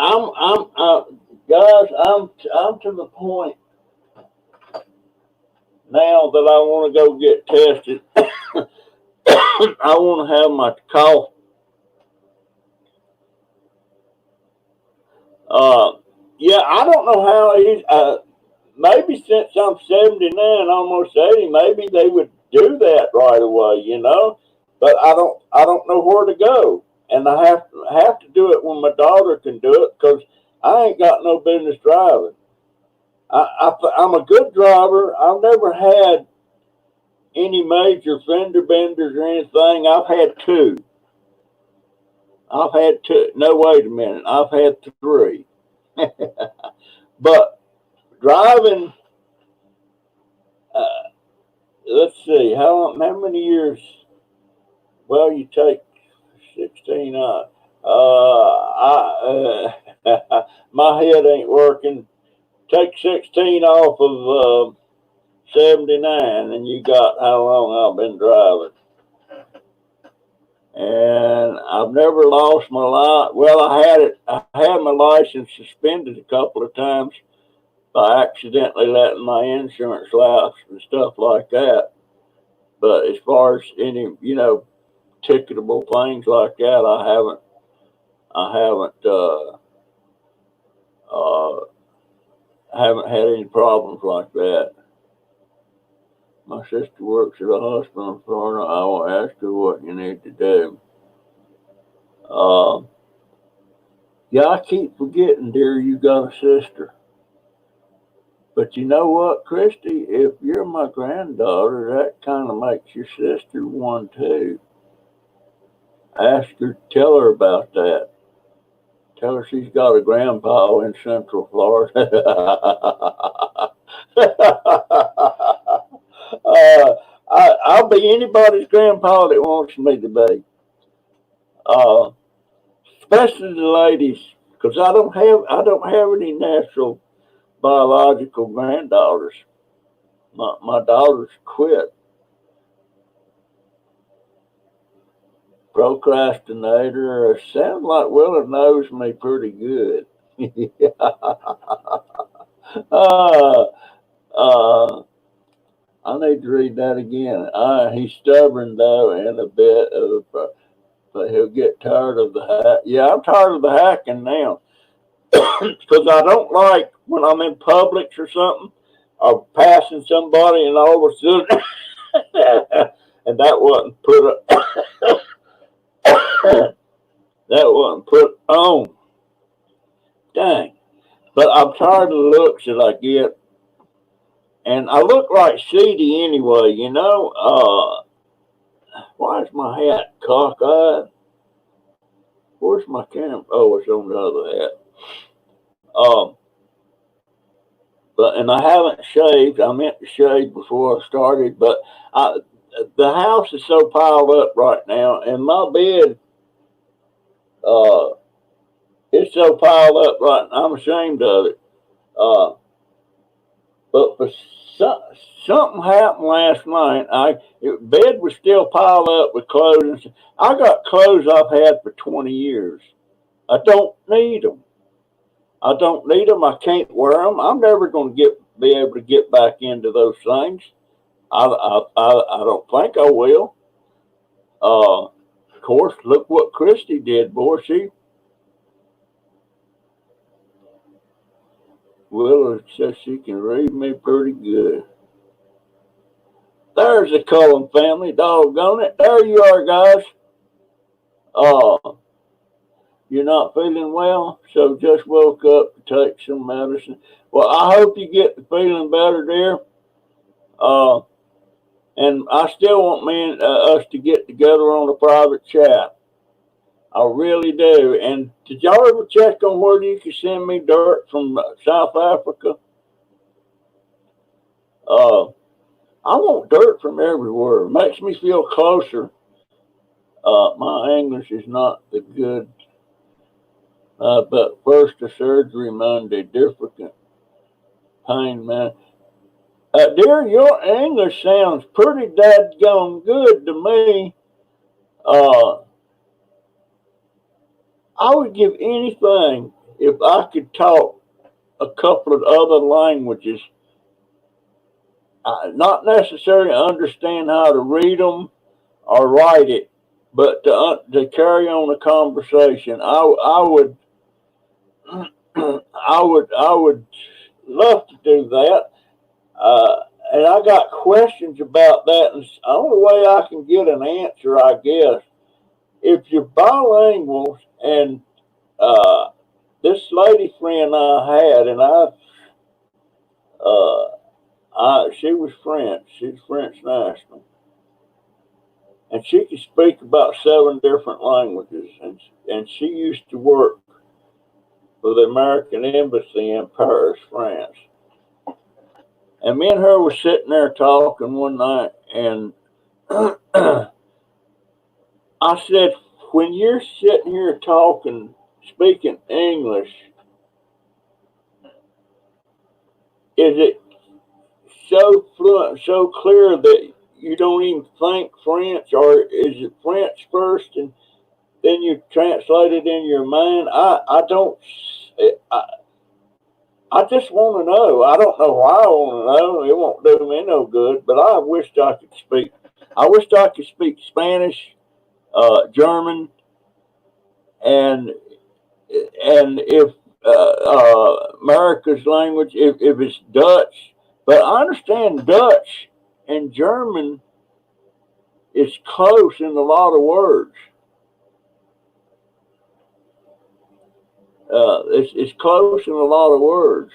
guys, I'm to the point now that I want to go get tested. I want to have my cough. Yeah, I don't know how easy. Maybe since I'm 79, almost 80, maybe they would do that right away. But I don't know where to go, and I have to do it when my daughter can do it, because I ain't got no business driving. I'm a good driver. I've never had any major fender benders or anything. I've had two. No, wait a minute. I've had three. But driving, uh, let's see, how many years? Well, you take 16 out. My head ain't working. Take 16 off of 79, and you got how long I've been driving. And I've never lost my license. Well, I had my license suspended a couple of times by accidentally letting my insurance lapse and stuff like that. But as far as any, ticketable things like that, I uh, haven't had any problems like that. My sister works at a hospital in Florida. I will ask her what you need to do. Yeah, I keep forgetting, dear, you got a sister. But you know what, Christy? If you're my granddaughter, that kind of makes your sister one too. Ask her, tell her about that. Tell her she's got a grandpa in Central Florida. I'll be anybody's grandpa that wants me to be. Uh, Especially the ladies, because I don't have any natural biological granddaughters. My daughters quit. Procrastinator. Sounds like Willa knows me pretty good. uh, uh, I need to read that again. He's stubborn though, and a bit of, but he'll get tired of the hack. Yeah, I'm tired of the hacking now because I don't like when I'm in Publix or something, or passing somebody, and all of a sudden, and that wasn't put up, that wasn't put on. Dang. But I'm tired of the looks that I get. And I look like Seedy anyway, why is my hat cockeyed? Where's my camera? Oh, it's on the other hat. Um, and I haven't shaved. I meant to shave before I started, but the house is so piled up right now, and my bed, uh, it's so piled up right now. I'm ashamed of it. Uh, But for something happened last night. Bed was still piled up with clothes. I got clothes I've had for 20 years. I don't need them. I don't need them. I can't wear them. I'm never going to be able to get back into those things. I don't think I will. Of course, look what Christy did, boy. She Willa says she can read me pretty good. There's the Cullen family, doggone it. There you are, guys. Uh, you're not feeling well, so just woke up to take some medicine. Well, I hope you get feeling better, dear. Uh, and I still want us to get together on a private chat. I really do. And did y'all ever check on whether you can send me dirt from South Africa? Uh, I want dirt from everywhere. It makes me feel closer. My English is not the good. But first the surgery Monday, difficult pain, man. Dear, your English sounds pretty dadgone good to me. Uh, I would give anything if I could talk a couple of other languages. Not necessarily understand how to read them or write it, but to carry on a conversation. I would I would love to do that. And I got questions about that. And the only way I can get an answer, I guess, if you're bilingual, and uh, this lady friend I had, and uh, she was French. She's French national, and she could speak about 7 different languages. And she used to work for the American Embassy in Paris, France. And me and her were sitting there talking one night, and I said, when you're sitting here talking, speaking English, is it so fluent, so clear that you don't even think French, or is it French first and then you translate it in your mind? I don't. I, I just want to know. I don't know why I want to know. It won't do me no good. But I wished I could speak. I wished I could speak Spanish, German, and if America's language, if it's Dutch. But I understand Dutch and German is close in a lot of words. It's close in a lot of words.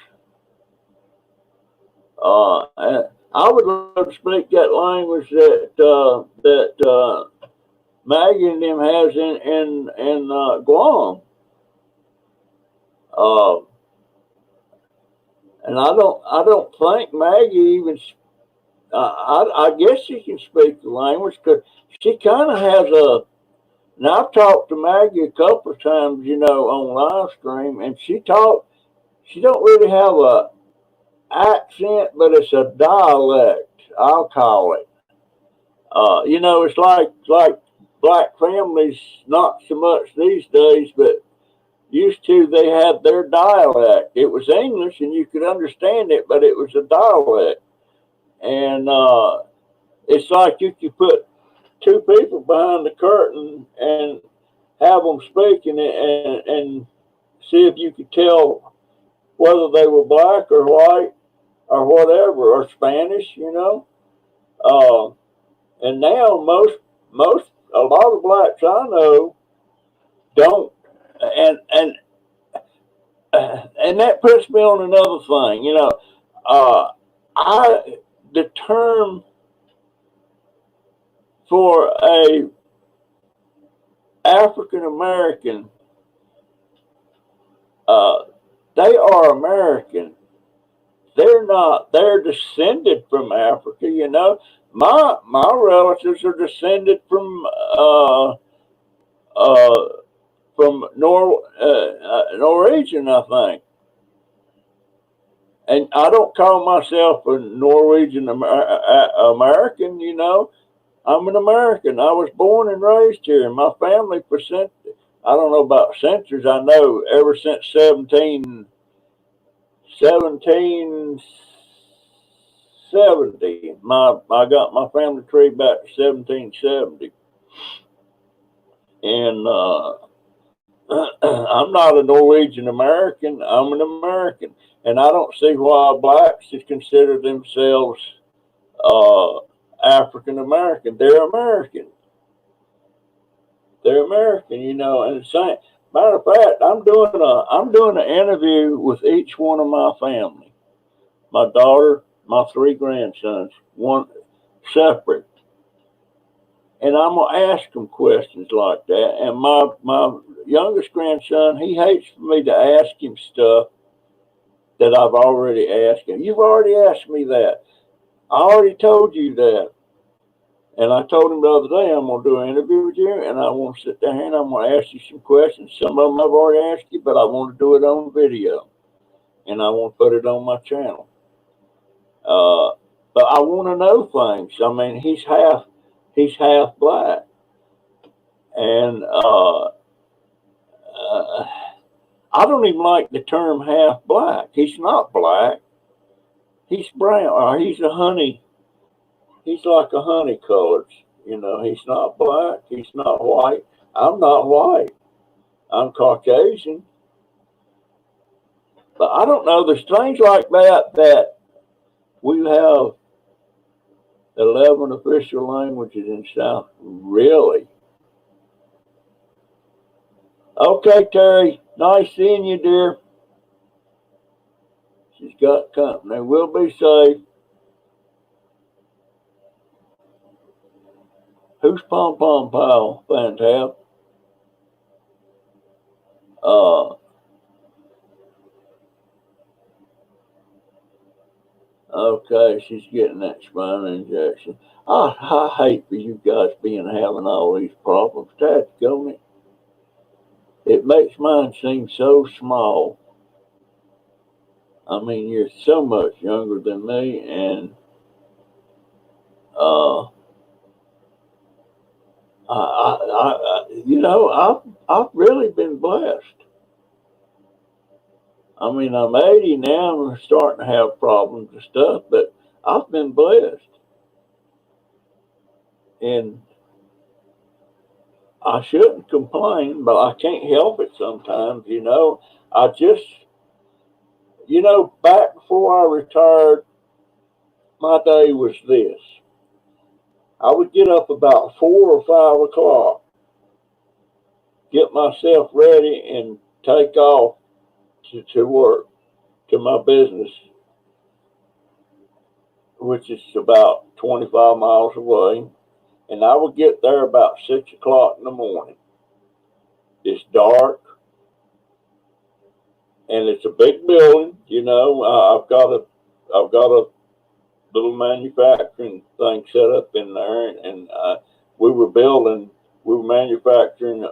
I would love to speak that language that Maggie and them has in Guam. Uh, and I don't think Maggie even. I guess she can speak the language because she kind of has a. Now I've talked to Maggie a couple of times, on live stream, and she talk. She don't really have a accent, but it's a dialect. I'll call it. It's like black families, not so much these days, but used to they had their dialect. It was English, and you could understand it, but it was a dialect, and it's like you could put two people behind the curtain and have them speaking and see if you could tell whether they were black or white or whatever or Spanish. Uh, and now most a lot of blacks I know don't, and and that puts me on another thing. Uh, I the term for a African American, uh, they are American. They're not. They're descended from Africa. My relatives are descended uh, from Norwegian, I think. And I don't call myself a Norwegian American. I'm an American. I was born and raised here. And my family, I don't know about centuries. I know ever since 1770. I got my family tree back to 1770, and I'm not a Norwegian American. I'm an American, and I don't see why blacks should consider themselves uh, African American. They're American. They're American, and the same matter of fact, I'm doing an interview with each one of my family. My daughter, my three grandsons, one separate. And I'm gonna ask them questions like that. And my youngest grandson, he hates for me to ask him stuff that I've already asked him. You've already asked me that. I already told you that. And I told him the other day I'm gonna do an interview with you, and I want to sit there and I'm gonna ask you some questions. Some of them I've already asked you, but I want to do it on video, and I want to put it on my channel. Uh, but I want to know things. I mean, he's half black, and I don't even like the term half black. He's not black. He's brown, or he's a honey. He's like a honey colored. He's not black. He's not white. I'm not white. I'm Caucasian. But I don't know. There's things like that we have 11 official languages in South. Really? Okay, Terry. Nice seeing you, dear. She's got company. We'll be safe. Who's Pom Pom Pal? Fantab. Uh, Okay, she's getting that spinal injection. I hate for you guys being having all these problems. That's going. It makes mine seem so small. I mean, you're so much younger than me, and uh, I've really been blessed. I mean, I'm 80 now and I'm starting to have problems and stuff, but I've been blessed, and I shouldn't complain, but I can't help it sometimes. I just, back before I retired, my day was this: I would get up about 4 or 5 o'clock, get myself ready, and take off to work to my business, which is about 25 miles away. And I would get there about 6 o'clock in the morning. It's dark, and it's a big building. I've got a little manufacturing thing set up in there, and we were building, we were manufacturing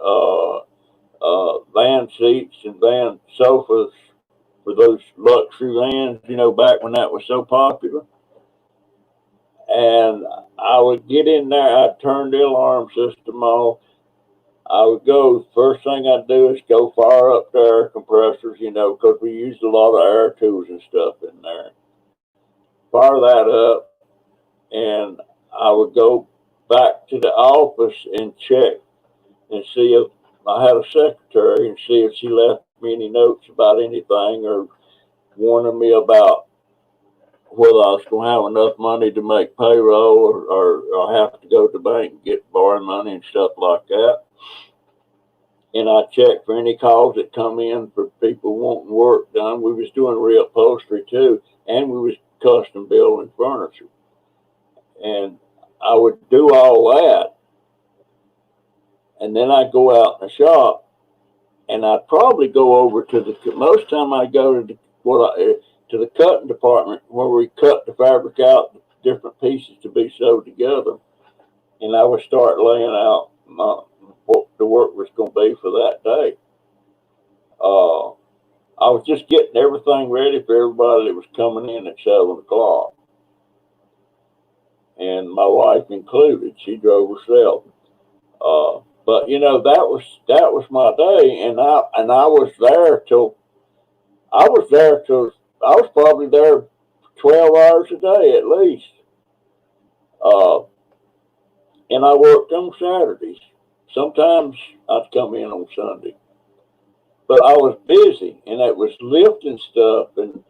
van seats and van sofas for those luxury vans. Back when that was so popular. And I would get in there, I'd turn the alarm system off. I would go, first thing I'd do is go fire up the air compressors, because we used a lot of air tools and stuff in there. Fire that up, and I would go back to the office and check and see if I had a secretary and see if she left me any notes about anything or warning me about whether I was going to have enough money to make payroll or I have to go to the bank and get borrowed money and stuff like that. And I checked for any calls that come in for people wanting work done. We was doing reupholstery too, and we was custom building furniture. And I would do all that, and then I'd go out in the shop, and I'd probably go over to the. Most time I go to the cutting department where we cut the fabric out different pieces to be sewed together, and I would start laying out what the work was going to be for that day. Uh, I was just getting everything ready for everybody that was coming in at 7 o'clock, and my wife included. She drove herself. But that was my day, and I was there till I was probably there 12 hours a day at least. Uh, and I worked on Saturdays. Sometimes I'd come in on Sunday, but I was busy, and it was lifting stuff and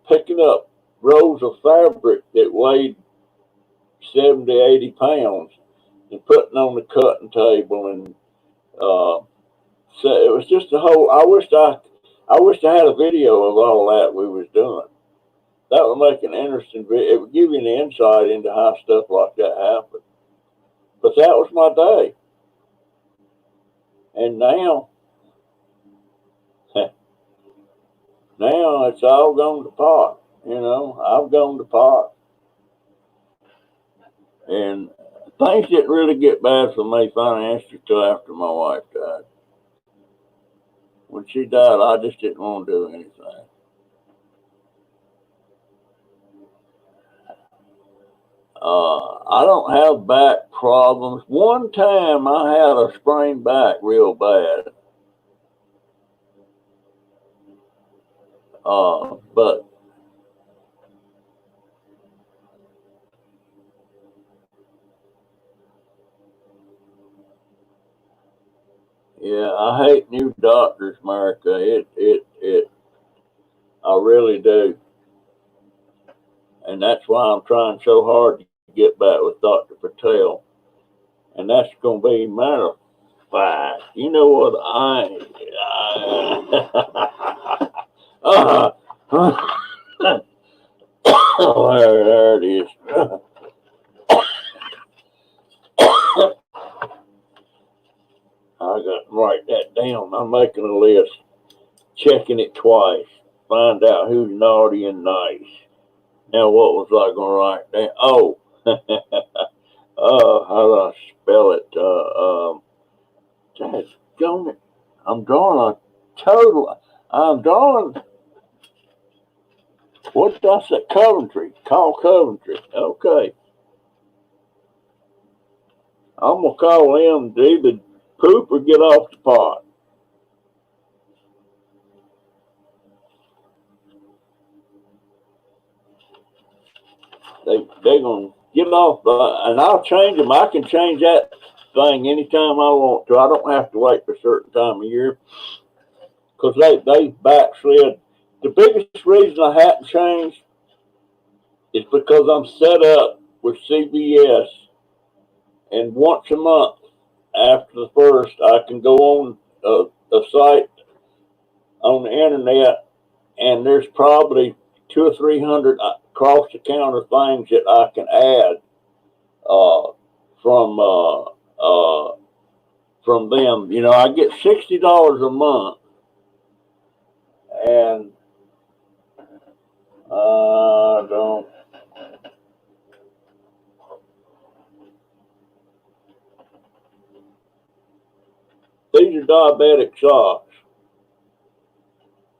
picking up rolls of fabric that weighed 70, 80 pounds and putting on the cutting table. And so it was just a whole. I wished I had a video of all that we was doing. That would make an interesting video. It would give you an insight into how stuff like that happened. But that was my day. And now, now it's all gone to pot. I've gone to pot. And things didn't really get bad for me financially till after my wife died. When she died, I just didn't want to do anything. I don't have back problems. One time I had a sprained back real bad. But yeah, I hate new doctors, America. I really do. And that's why I'm trying so hard to get back with Dr. Patel. And that's going to be matter of fact. You know what? There it is. I got to write that down. I'm making a list, checking it twice, find out who's naughty and nice. Now, what was I going to write down? Oh, how do I spell it? Dadgummit. I'm drawing a total. I'm drawing. What did I say? Coventry. Call Coventry. Okay. I'm going to call them to either poop or get off the pot. They're going to get off, and I'll change them. I can change that thing anytime I want to. I don't have to wait for a certain time of year because they backslid. The biggest reason I hadn't changed is because I'm set up with CBS, and once a month after the first, I can go on a site on the internet, and there's probably 200 or 300 across the counter things that I can add uh, from uh, uh, from them. You know, I get $60 a month, and don't. These are diabetic socks,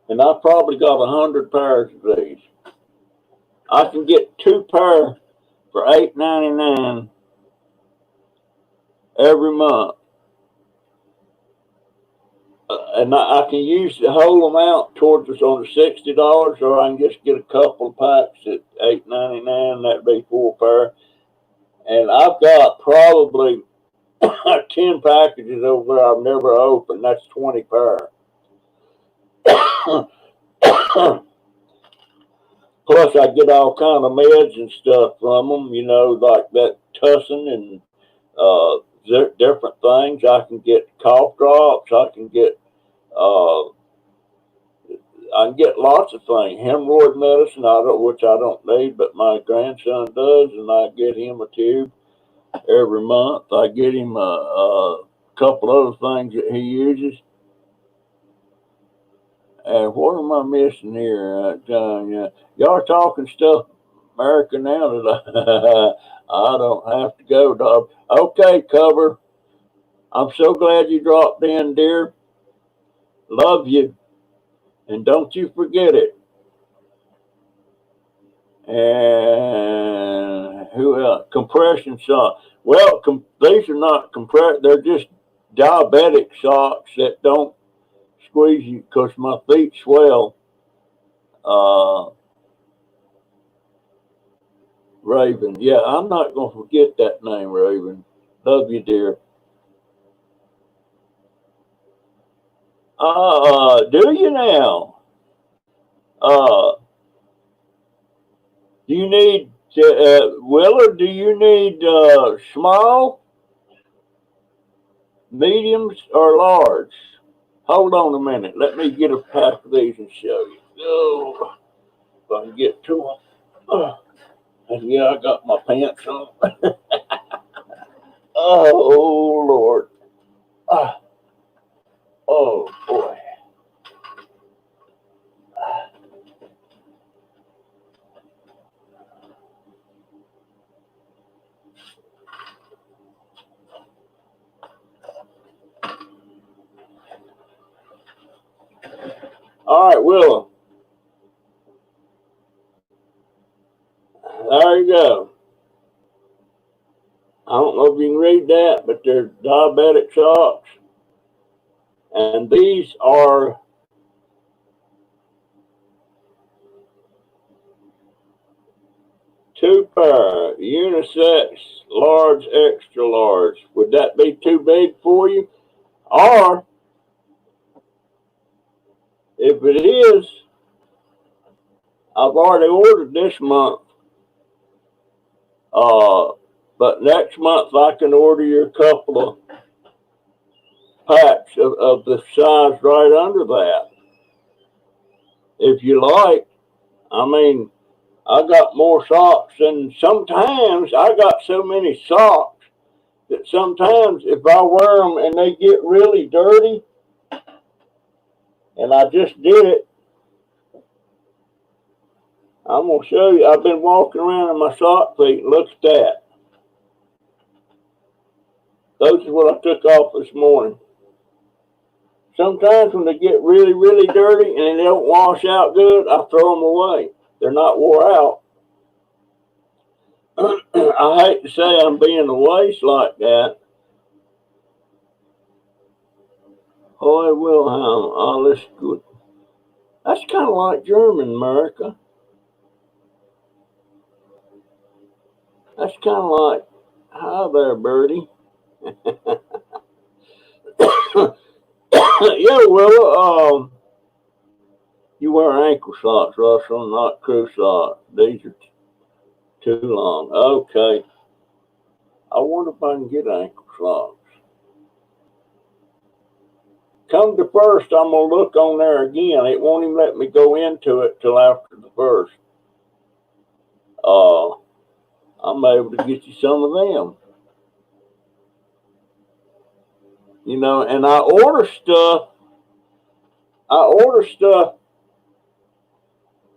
and I probably got 100 pairs of these. I can get 2 pair for $8.99 every month. And I can use the whole amount towards us on the $60, or I can just get a couple of packs at $8.99. That'd be 4 pair, and I've got probably 10 packages over there I've never opened. That's 20 pair. Plus, I get all kind of meds and stuff from them. You know, like that tussin and different things. I can get cough drops. Uh, I can get lots of things. Hemorrhoid medicine, which I don't need, but my grandson does, and I get him a tube every month. I get him a couple other things that he uses. And what am I missing here, John? Y'all are talking stuff American now that I don't have to go, dog. Okay, cover. I'm so glad you dropped in, dear. Love you. And don't you forget it. And who else? Compression socks. Well, these are not compressed. They're just diabetic socks that don't squeeze you because my feet swell. Raven. Yeah, I'm not going to forget that name, Raven. Love you, dear. Do you now? Uh, do you need, Willard, do you need small, mediums, or large? Hold on a minute. Let me get a pack of these and show you. Oh, if I can get to them. And yeah, I got my pants on. Oh, Lord. Ah, oh, boy. All right, Willow. There you go. I don't know if you can read that, but they're diabetic socks. And these are 2 pair, unisex, large, extra large. Would that be too big for you? Or, if it is, I've already ordered this month. But next month I can order you a couple of packs of the size right under that. If you like, I mean, I got more socks, and sometimes I got so many socks that sometimes if I wear them and they get really dirty, and I just did it, I'm going to show you. I've been walking around in my sock feet. Look at that. Those is what I took off this morning. Sometimes when they get really, really dirty and they don't wash out good, I throw them away. They're not wore out. I hate to say I'm being a waste like that. Hoy Wilhelm, alles gut. That's kind of like German, America. That's kind of like, hi there, birdie. Yeah, well, you wear ankle socks, Russell, not crew socks. These are too long. Okay. I wonder if I can get ankle socks. Come to first, I'm going to look on there again. It won't even let me go into it till after the first. I'm able to get you some of them. You know, and I order stuff.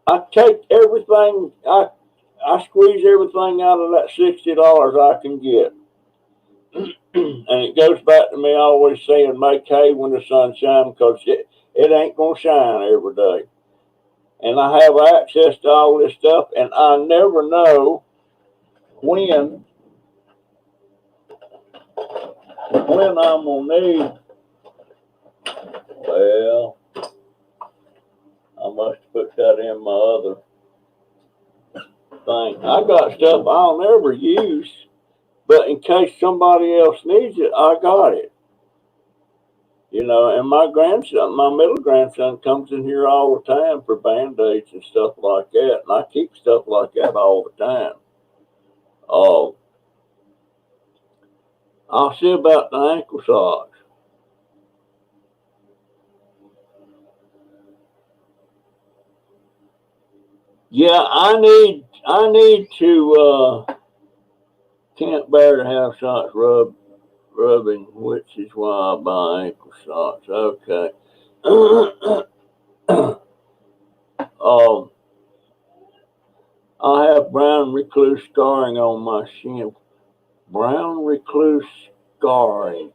I take everything. I squeeze everything out of that $60 I can get. And it goes back to me always saying, make hay when the sun shines, because it ain't going to shine every day. And I have access to all this stuff, and I never know when I'm going to need. Well, I must have put that in my other thing. I got stuff I'll never use, but in case somebody else needs it, I got it. You know, and my grandson, my middle grandson, comes in here all the time for Band-Aids and stuff like that, and I keep stuff like that all the time. Oh, I'll see about the ankle socks. Yeah, I need to, can't bear to have socks rubbing, which is why I buy ankle socks. Okay. um, I have brown recluse scarring on my shin. Brown recluse scarring.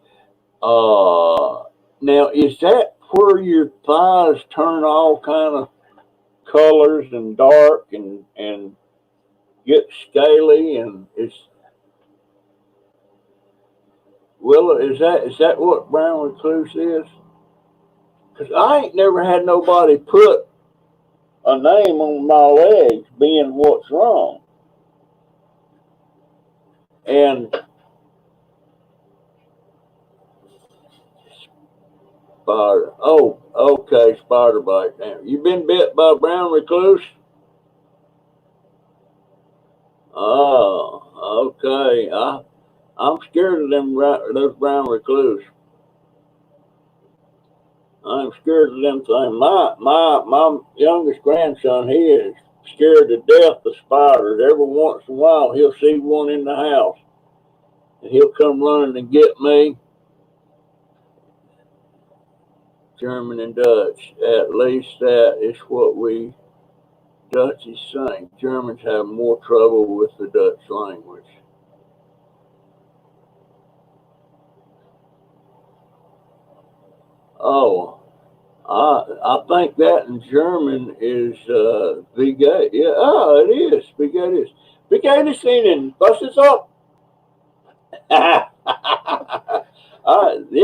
Now is that where your thighs turn all kind of colors and dark and get scaly, and it's, well, is that what brown recluse is? Because I ain't never had nobody put a name on my legs being what's wrong. And spider. Oh, okay, spider bite. Now, you been bit by a brown recluse? Oh, okay. I'm scared of those brown recluse. I'm scared of them things. My youngest grandson, he is scared to death of spiders. Every once in a while, he'll see one in the house, and he'll come running and get me. German and Dutch. At least that is what we Dutchies think. Germans have more trouble with the Dutch language. Oh, I think that in German is wie geht. Yeah, it is. Wie geht es? Wie geht es Ihnen? Was ist up? Yeah,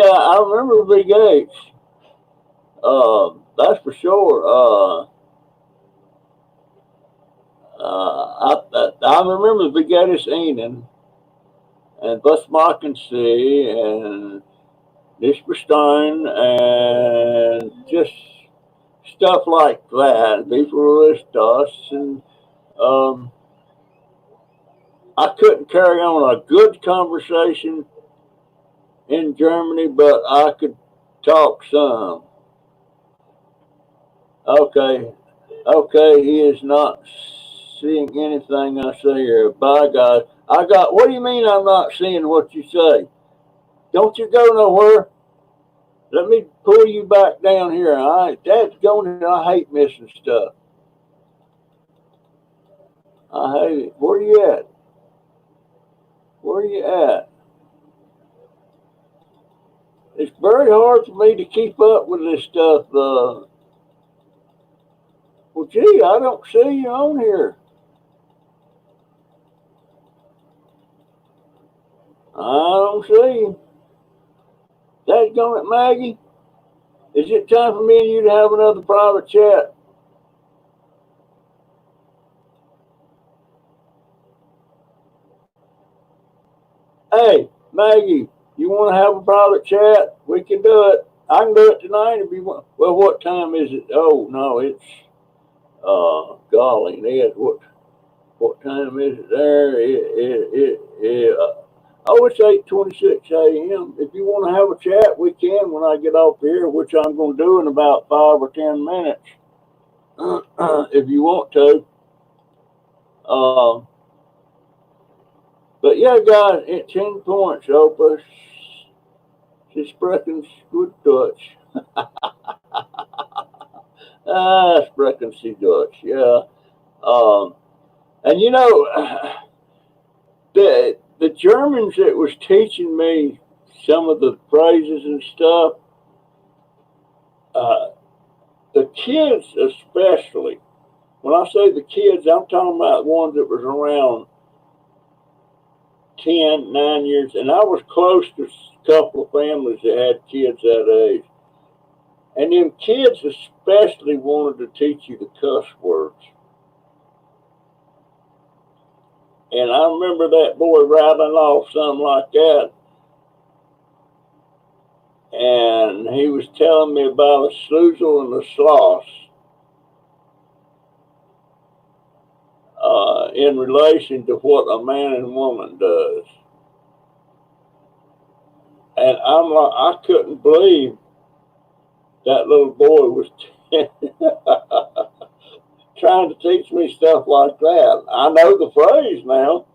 I remember wie geht's. That's for sure. I remember wie geht es Ihnen? And was machen Sie? And Liechtenstein, and just stuff like that. Before us, and um, I couldn't carry on a good conversation in Germany, but I could talk some. Okay, okay, he is not seeing anything I say here. By God, I got. What do you mean I'm not seeing what you say? Don't you go nowhere. Let me pull you back down here. All right, that's going. I hate missing stuff. I hate it. Where you at? Where you at? It's very hard for me to keep up with this stuff. Well, gee, I don't see you on here. I don't see you. Dadgummit, Maggie. Is it time for me and you to have another private chat? Hey, Maggie, you want to have a private chat? We can do it. I can do it tonight if you want. Well, what time is it? Oh no, it's golly, Ned, what time is it there? Oh, it's 8:26 a.m. If you want to have a chat, we can when I get off here, which I'm going to do in about 5 or 10 minutes. If you want to. Uh, but yeah, guys, at 10 points, Opus. Sie sprechen gut Deutsch. Sprechen Sie Deutsch, yeah. And you know, the Germans that was teaching me some of the phrases and stuff, uh, the kids especially, when I say the kids, I'm talking about ones that was around 10, 9 years, and I was close to a couple of families that had kids that age. And them kids especially wanted to teach you the cuss words. And I remember that boy rattling off something like that. And he was telling me about a sluizel and a sloss in relation to what a man and woman does. And I'm like, I couldn't believe that little boy was trying to teach me stuff like that. I know the phrase now.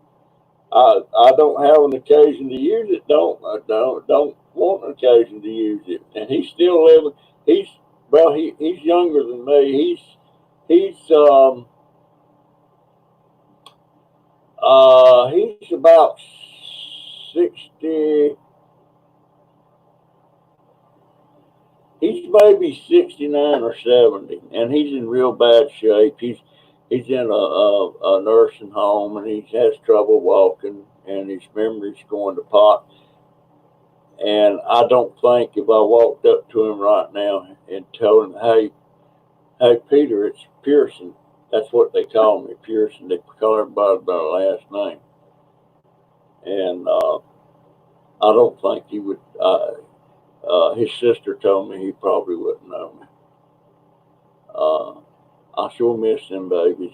I don't have an occasion to use it. Don't want an occasion to use it. And he's still living. He's younger than me. He's about 60. He's maybe 69 or 70, and he's in real bad shape. He's in a nursing home, and he has trouble walking, and his memory's going to pot. And I don't think if I walked up to him right now and told him, hey, Peter, it's Pearson. That's what they call me, Pearson. They call everybody by their last name. And I don't think he would. His sister told me he probably wouldn't know me. I sure miss them babies.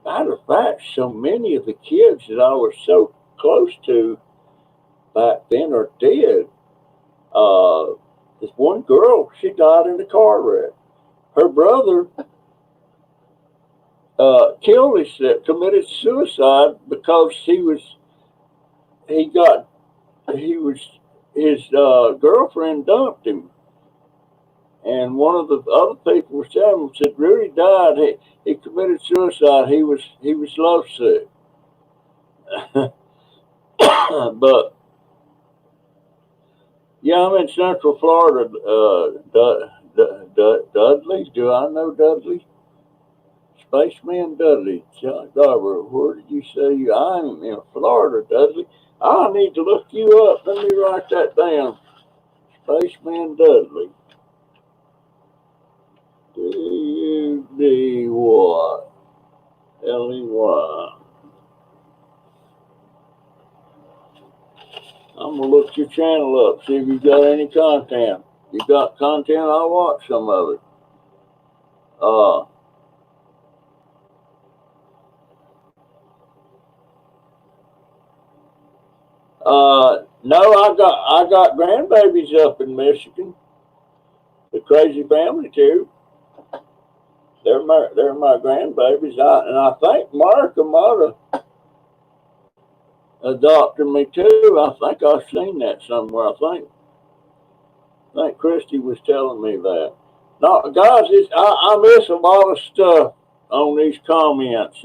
Matter of fact, so many of the kids that I was so close to back then are dead. This one girl, she died in a car wreck. Her brother committed suicide because his girlfriend dumped him. And one of the other people was telling him, said Rudy died. He committed suicide. He was lovesick. But yeah, I'm in Central Florida. Dudley, do I know Dudley? Spaceman Dudley, Junkdobber. Where did you say you? I'm in Florida, Dudley. I need to look you up. Let me write that down. Spaceman Dudley. D-U-D-Y. L-E-Y. I'm going to look your channel up, see if you got any content. If you got content, I'll watch some of it. No, I got grandbabies up in Michigan. The Crazy Family too. They're my grandbabies. And I think Mark might have adopted me too. I think I've seen that somewhere. I think Christy was telling me that. No, guys, I miss a lot of stuff on these comments.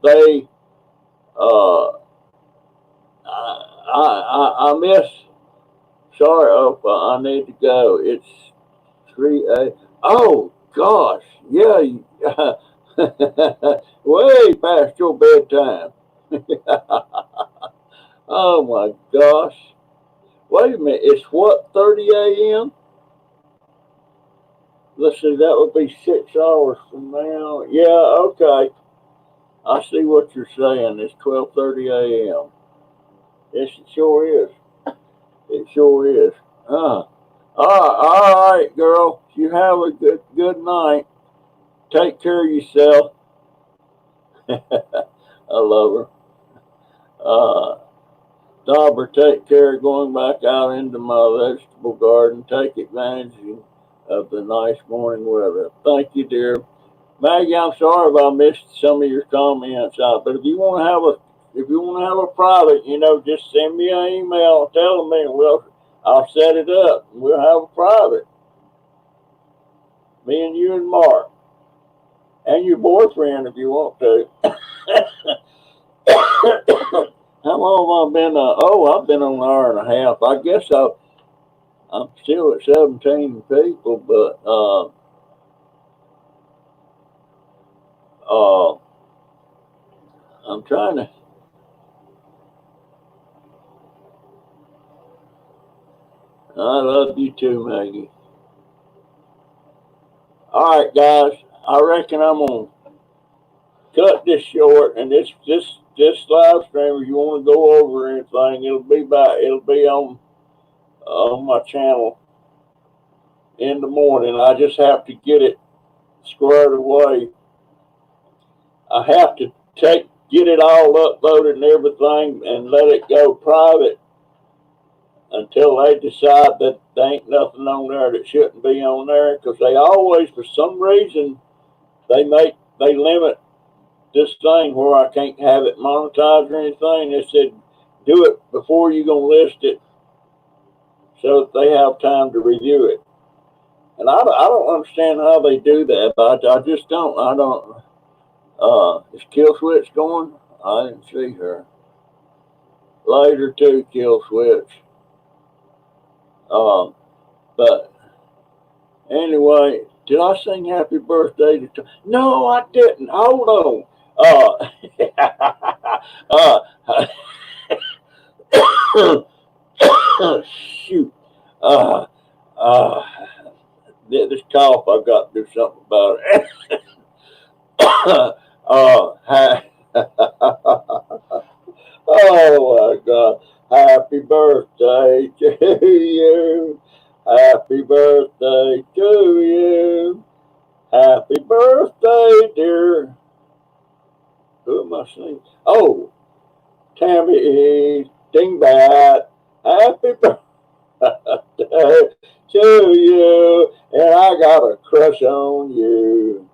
They uh, I miss. Sorry, Opa. I need to go. It's 3 a. Oh gosh, yeah, way past your bedtime. Oh my gosh. Wait a minute. It's what, 30 a.m. Let's see. That would be 6 hours from now. Yeah. Okay. I see what you're saying. It's 12:30 a.m. Yes, it sure is. It sure is. All right, girl. You have a good night. Take care of yourself. I love her. Uh, Dobber, take care of going back out into my vegetable garden. Take advantage of the nice morning weather. Thank you, dear. Maggie, I'm sorry if I missed some of your comments out, but if you want to have a private, just send me an email telling me, and I'll set it up, and we'll have a private. Me and you and Mark, and your boyfriend if you want to. How long have I been? I've been on an hour and a half. I guess I'm still at 17 people, but I'm trying to. I love you too, Maggie. All right, guys. I reckon I'm gonna cut this short, and this live stream. If you want to go over anything, it'll be on my channel in the morning. I just have to get it squared away. I have to get it all uploaded and everything, and let it go private until they decide that there ain't nothing on there that shouldn't be on there. Because they always, for some reason, they limit this thing where I can't have it monetized or anything. They said do it before you're gonna list it, so that they have time to review it. And I don't understand how they do that, but I just don't. I don't. Is Kill Switch going? I didn't see her. Later too, Kill Switch. But anyway, did I sing Happy Birthday to Tom? No, I didn't. Hold on. Shoot. Uh, uh, this cough, I've got to do something about it. Oh my God. Happy birthday to you. Happy birthday to you. Happy birthday, dear. Who am I singing? Oh, Tammy Dingbat. Happy birthday to you. And I got a crush on you.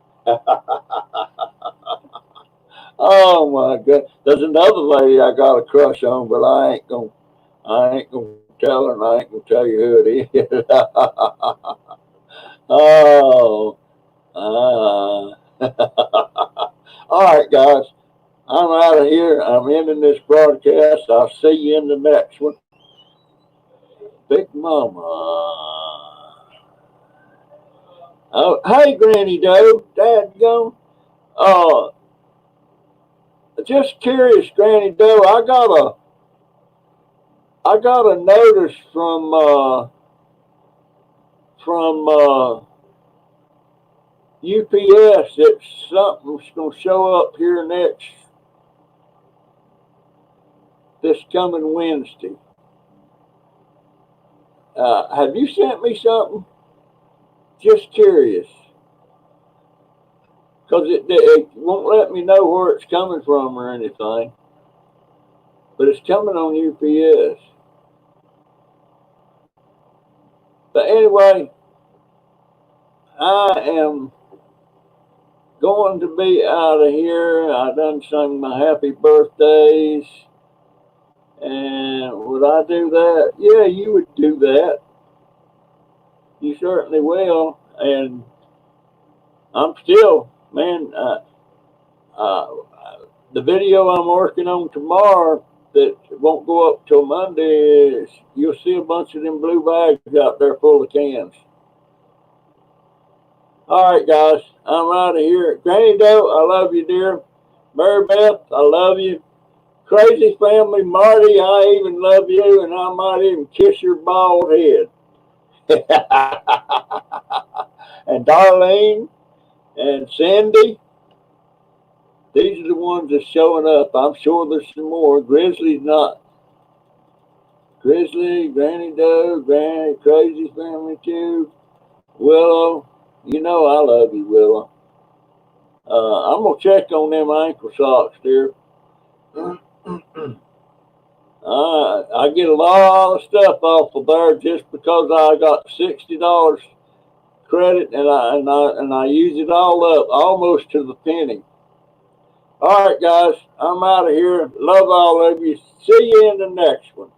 Oh my God. There's another lady I got a crush on, but I ain't gonna tell her, and I ain't gonna tell you who it is. Oh. All right, guys. I'm out of here. I'm ending this broadcast. I'll see you in the next one. Big Mama. Oh, hey, Granny Doe. Dadgum. Uh, just curious, Granny Doe. I got a notice from UPS that something's going to show up here this coming Wednesday. Have you sent me something? Just curious. Because it won't let me know where it's coming from or anything. But it's coming on UPS. But anyway, I am going to be out of here. I done sung my happy birthdays. And would I do that? Yeah, you would do that. You certainly will. And I'm still, man, Uh, the video I'm working on tomorrow that won't go up till Monday is you'll see a bunch of them blue bags out there full of cans. All right, guys, I'm out of here. Granny Doe, I love you, dear. Mary Beth, I love you. Crazy Family, Marty, I even love you, and I might even kiss your bald head. And Darlene and Cindy, these are the ones that's showing up. I'm sure there's some more. Grizzly's not. Grizzly, Granny Doe, Granny, Crazy Family too. Willow, you know I love you, Willow. I'm gonna check on them ankle socks, dear. I get a lot of stuff off of there just because I got $60 credit and I use it all up almost to the penny. All right, guys, I'm out of here. Love all of you. See you in the next one.